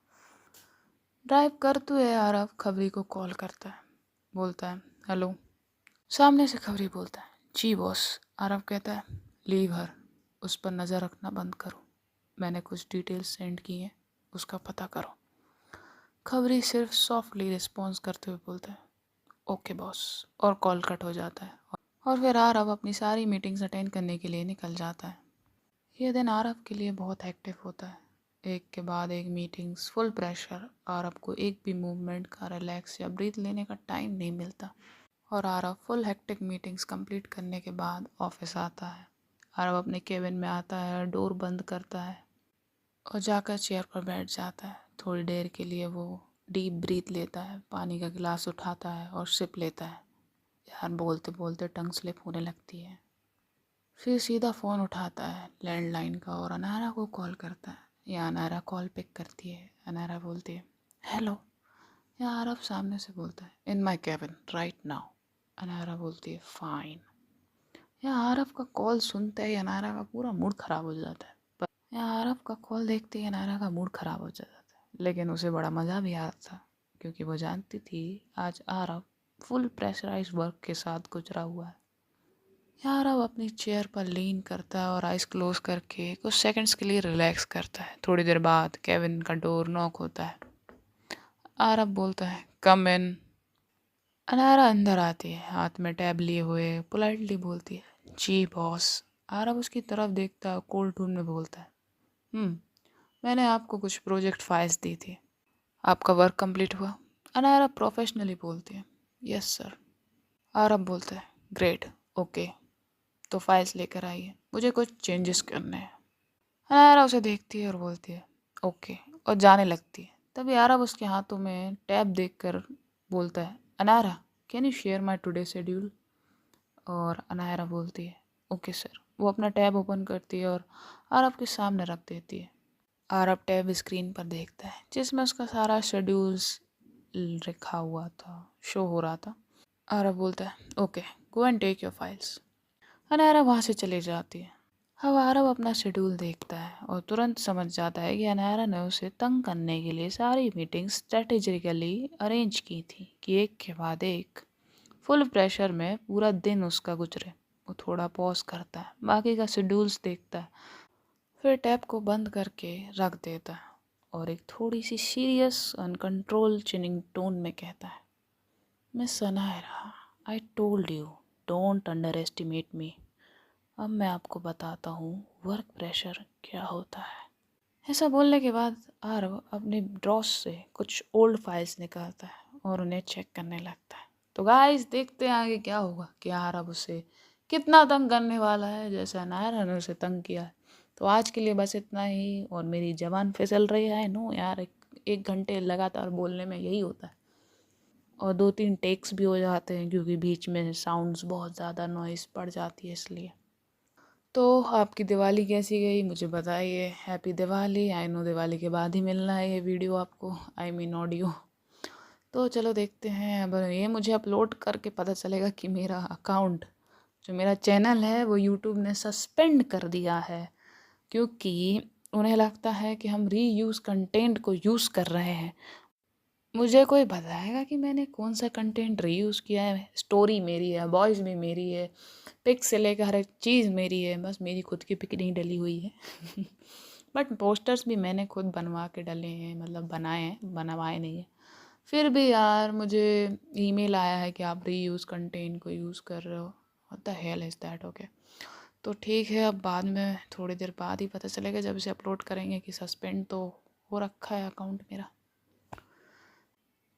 ड्राइव करते हुए आरव खबरी को कॉल करता है, बोलता है, हेलो। सामने से खबरी बोलता है, जी बॉस। आरव कहता है, लीव हर, उस पर नज़र रखना बंद करो, मैंने कुछ डिटेल्स सेंड की हैं, उसका पता करो। खबरी सिर्फ सॉफ्टली रिस्पॉन्स करते हुए बोलता है, ओके बॉस, और कॉल कट हो जाता है। और फिर आरव अपनी सारी मीटिंग्स अटेंड करने के लिए निकल जाता है। यह दिन आरव के लिए बहुत हेक्टिक होता है, एक के बाद एक मीटिंग्स, फुल प्रेशर। आरव को एक भी मूवमेंट का, रिलैक्स या ब्रीथ लेने का टाइम नहीं मिलता। और Aarav full hectic meetings complete करने के बाद ऑफिस आता है। आरव अपने केबिन में आता है, डोर बंद करता है और जाकर चेयर पर बैठ जाता है। थोड़ी देर के लिए वो डीप ब्रीथ लेता है, पानी का गिलास उठाता है और सिप लेता है। यार बोलते बोलते टंग स्लिप होने लगती है। फिर सीधा फ़ोन उठाता है लैंडलाइन का और अनारा को कॉल करता है। या अनारा कॉल पिक करती है। अनारा बोलती है हेलो। या आरव सामने से बोलता है इन माई केबिन राइट नाउ। अनारा बोलती है फाइन। या आरव का कॉल सुनते ही अनारा का पूरा मूड ख़राब हो जाता है। या आरव का कॉल देखते ही अनारा का मूड ख़राब हो जाता था, लेकिन उसे बड़ा मज़ा भी आता था क्योंकि वो जानती थी आज आरव फुल प्रेशराइज वर्क के साथ गुजरा हुआ है। यार अब अपनी चेयर पर लीन करता है और आइज़ क्लोज करके कुछ सेकंड्स के लिए रिलैक्स करता है। थोड़ी देर बाद केबिन का डोर नॉक होता है। आरव बोलता है कम इन। अनारा अंदर आती है, हाथ में टैब लिए हुए पोलाइटली बोलती है जी बॉस। आरव उसकी तरफ देखता है, कोल्ड टोन में बोलता है मैंने आपको कुछ प्रोजेक्ट फाइल्स दी थी, आपका वर्क कंप्लीट हुआ? अनारा प्रोफेशनली बोलती है यस सर। आरव बोलता है ग्रेट ओके, तो फाइल्स लेकर आइए, मुझे कुछ चेंजेस करने हैं। अनारा उसे देखती है और बोलती है ओके और जाने लगती है। तभी आरव उसके हाथों में टैब देखकर बोलता है Anara can you share my today schedule. और अनारा बोलती है ओके सर। वो अपना टैब ओपन करती है और आरव के सामने रख देती है। आरव टैब स्क्रीन पर देखता है जिसमें उसका सारा शेड्यूल्स लिखा हुआ था, शो हो रहा था। आरव बोलता है okay go and take your files. Anara वहाँ से चली जाती है। अब आरव अपना शेड्यूल देखता है और तुरंत समझ जाता है कि अनारा ने उसे तंग करने के लिए सारी मीटिंग्स स्ट्रेटेजिकली अरेंज की थी कि एक के बाद एक फुल प्रेशर में पूरा दिन उसका गुजरे। वो थोड़ा पॉज करता है, बाकी का शेड्यूल्स देखता है, फिर टैब को बंद करके रख देता है और एक थोड़ी सी सीरियस अनकंट्रोल चिनिंग टोन में कहता है miss Anayra I told you don't underestimate me. अब मैं आपको बताता हूँ वर्क प्रेशर क्या होता है। ऐसा बोलने के बाद आरव अपने ड्रॉस से कुछ ओल्ड फाइल्स निकालता है और उन्हें चेक करने लगता है। तो गाइस देखते हैं आगे क्या होगा, कि आरव उसे कितना तंग करने वाला है जैसे अनायरा ने उसे तंग किया है। तो आज के लिए बस इतना ही। और मेरी ज़बान फिसल रही है नो यार, एक घंटे लगातार बोलने में यही होता है और 2-3 टेक्स भी हो जाते हैं क्योंकि बीच में साउंड्स बहुत ज़्यादा नॉइज़ पड़ जाती है इसलिए। तो आपकी दिवाली कैसी गई मुझे बताइए। Happy Diwali. I know Diwali के बाद ही मिलना है ये वीडियो आपको, आई मीन ऑडियो। तो चलो देखते हैं। अब ये मुझे अपलोड करके पता चलेगा कि मेरा अकाउंट, जो मेरा चैनल है, वो यूट्यूब ने सस्पेंड कर दिया है क्योंकि उन्हें लगता है कि हम रीयूज़ कंटेंट को यूज़ कर रहे हैं। मुझे कोई बताएगा कि मैंने कौन सा कंटेंट रीयूज़ किया है? स्टोरी मेरी है, वॉइस भी मेरी है, पिक से लेकर हर एक चीज़ मेरी है, बस मेरी खुद की पिक नहीं डली हुई है। बट पोस्टर्स भी मैंने खुद बनवा के डले हैं, मतलब बनाए हैं, बनवाए नहीं हैं। फिर भी यार मुझे ईमेल आया है कि आप रीयूज़ कंटेंट को यूज़ कर रहे हो। What the hell is that? Okay, तो ठीक है, अब बाद में थोड़ी देर बाद ही पता चलेगा जब इसे अपलोड करेंगे कि सस्पेंड तो हो रखा है अकाउंट मेरा।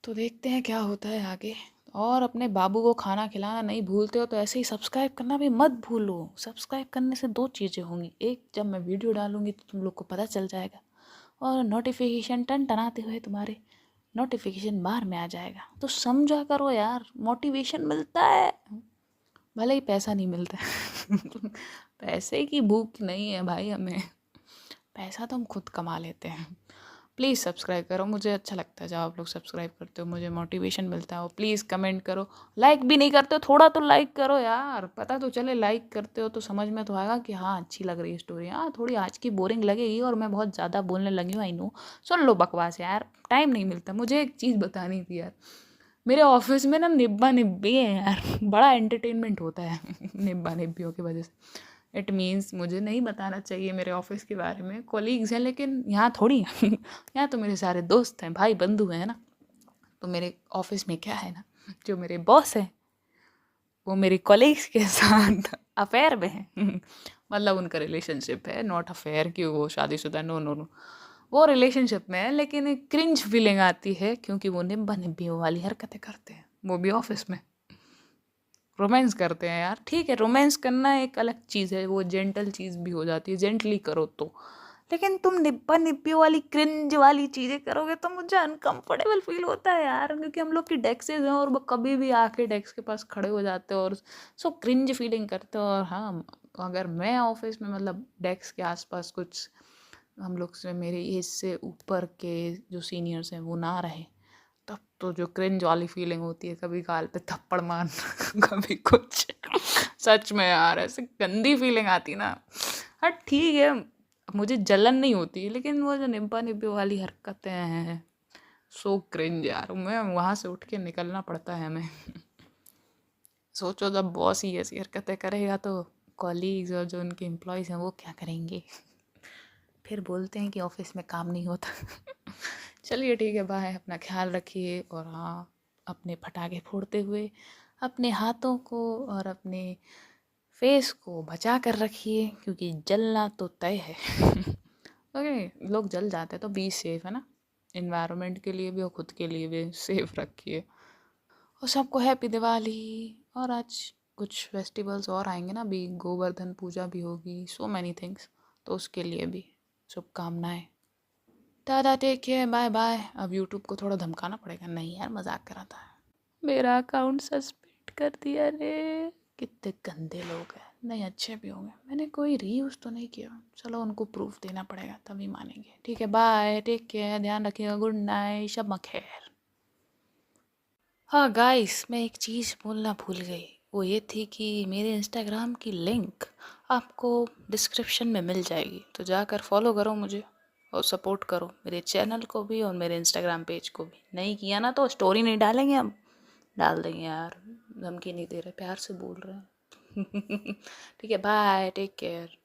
तो देखते हैं क्या होता है आगे। और अपने बाबू को खाना खिलाना नहीं भूलते हो तो ऐसे ही सब्सक्राइब करना भी मत भूलो। सब्सक्राइब करने से 2 चीज़ें होंगी, एक जब मैं वीडियो डालूंगी तो तुम लोग को पता चल जाएगा, और नोटिफिकेशन टन टनाते हुए तुम्हारे नोटिफिकेशन बार में आ जाएगा। तो समझा करो यार, मोटिवेशन मिलता है, भले ही पैसा नहीं मिलता है। पैसे की भूख नहीं है भाई हमें, पैसा तो हम खुद कमा लेते हैं। प्लीज़ सब्सक्राइब करो, मुझे अच्छा लगता है जब आप लोग सब्सक्राइब करते हो, मुझे मोटिवेशन मिलता है। और प्लीज़ कमेंट करो, लाइक भी नहीं करते हो, थोड़ा तो लाइक करो यार, पता तो चले। लाइक करते हो तो समझ में तो आएगा कि हाँ अच्छी लग रही है स्टोरी। हाँ थोड़ी आज की बोरिंग लगेगी और मैं बहुत ज़्यादा बोलने लगी हूँ, आई नो। सुन लो बकवास यार, टाइम नहीं मिलता। मुझे एक चीज़ बतानी थी यार, मेरे ऑफिस में ना निब्बा निब्बी है यार, बड़ा एंटरटेनमेंट होता है निब्बा निब्बियों की वजह से। इट मीन्स मुझे नहीं बताना चाहिए मेरे ऑफिस के बारे में, कोलीग्स हैं, लेकिन यहाँ थोड़ी हैं। यहाँ तो मेरे सारे दोस्त हैं, भाई बंधु हैं ना। तो मेरे ऑफिस में क्या है ना, जो मेरे बॉस हैं वो मेरे कॉलीग्स के साथ अफेयर में है। मतलब उनका रिलेशनशिप है, नॉट अफेयर कि वो शादीशुदा, नो नो नो, वो रिलेशनशिप में है। लेकिन एक क्रिंज फीलिंग आती है क्योंकि वो निब्बा निब्बियों वाली हरकतें करते हैं, वो भी ऑफिस में। रोमांस करते हैं यार, ठीक है रोमांस करना एक अलग चीज़ है, वो जेंटल चीज़ भी हो जाती है, जेंटली करो तो। लेकिन तुम निब्बा निब्बी वाली क्रिंज वाली चीज़ें करोगे तो मुझे अनकंफर्टेबल फील होता है यार, क्योंकि हम लोग की डेस्केज हैं और वो कभी भी आके डेस्क के पास खड़े हो जाते हो और सो क्रिंज फीलिंग करते हो। और हाँ, अगर मैं ऑफिस में मतलब डेस्क के आसपास कुछ हम लोग से मेरे एज से ऊपर के जो सीनियर्स हैं वो ना रहे, तब तो जो क्रिंज वाली फीलिंग होती है, कभी गाल पे थप्पड़ मारना कभी कुछ सच में यार ऐसे गंदी फीलिंग आती ना। हाँ ठीक है, मुझे जलन नहीं होती, लेकिन वो जो निब्बा निब्बी वाली हरकतें हैं, सो क्रिंज यार, मैं वहाँ से उठ के निकलना पड़ता है हमें। सोचो जब बॉस ही ऐसी हरकतें करेगा तो कॉलीग्स और जो उनके एम्प्लॉयज़ हैं वो क्या करेंगे। फिर बोलते हैं कि ऑफिस में काम नहीं होता। चलिए ठीक है, बाय, अपना ख्याल रखिए। और हाँ, अपने पटाखे फोड़ते हुए अपने हाथों को और अपने फेस को बचा कर रखिए, क्योंकि जलना तो तय है। ओके, लोग जल जाते हैं तो बी सेफ, है ना, इन्वायरमेंट के लिए भी और खुद के लिए भी सेफ रखिए। और सबको हैप्पी दिवाली। और आज कुछ फेस्टिवल्स और आएंगे ना, अभी गोवर्धन पूजा भी होगी, सो मैनी थिंग्स, तो उसके लिए भी शुभकामनाएं। Tata, take care, bye bye. अब यूट्यूब को थोड़ा धमकाना पड़ेगा, नहीं यार मजाक कर रहा था। मेरा अकाउंट सस्पेंड कर दिया रे, कितने गंदे लोग हैं, नहीं अच्छे भी होंगे, मैंने कोई रीयूज़ तो नहीं किया, चलो उनको प्रूफ देना पड़ेगा तभी मानेंगे। ठीक है, बाय, टेक केयर, ध्यान रखिएगा, गुड नाइट, शब खैर। हाँ गाइस, मैं एक चीज़ बोलना भूल गई, वो ये थी कि मेरे इंस्टाग्राम की लिंक आपको डिस्क्रिप्शन में मिल जाएगी, तो जाकर फॉलो करो मुझे और सपोर्ट करो मेरे चैनल को भी और मेरे इंस्टाग्राम पेज को भी। नहीं किया ना तो स्टोरी नहीं डालेंगे हम, डाल देंगे यार, धमकी नहीं दे रहे, प्यार से बोल रहे हैं। ठीक है, बाय, टेक केयर।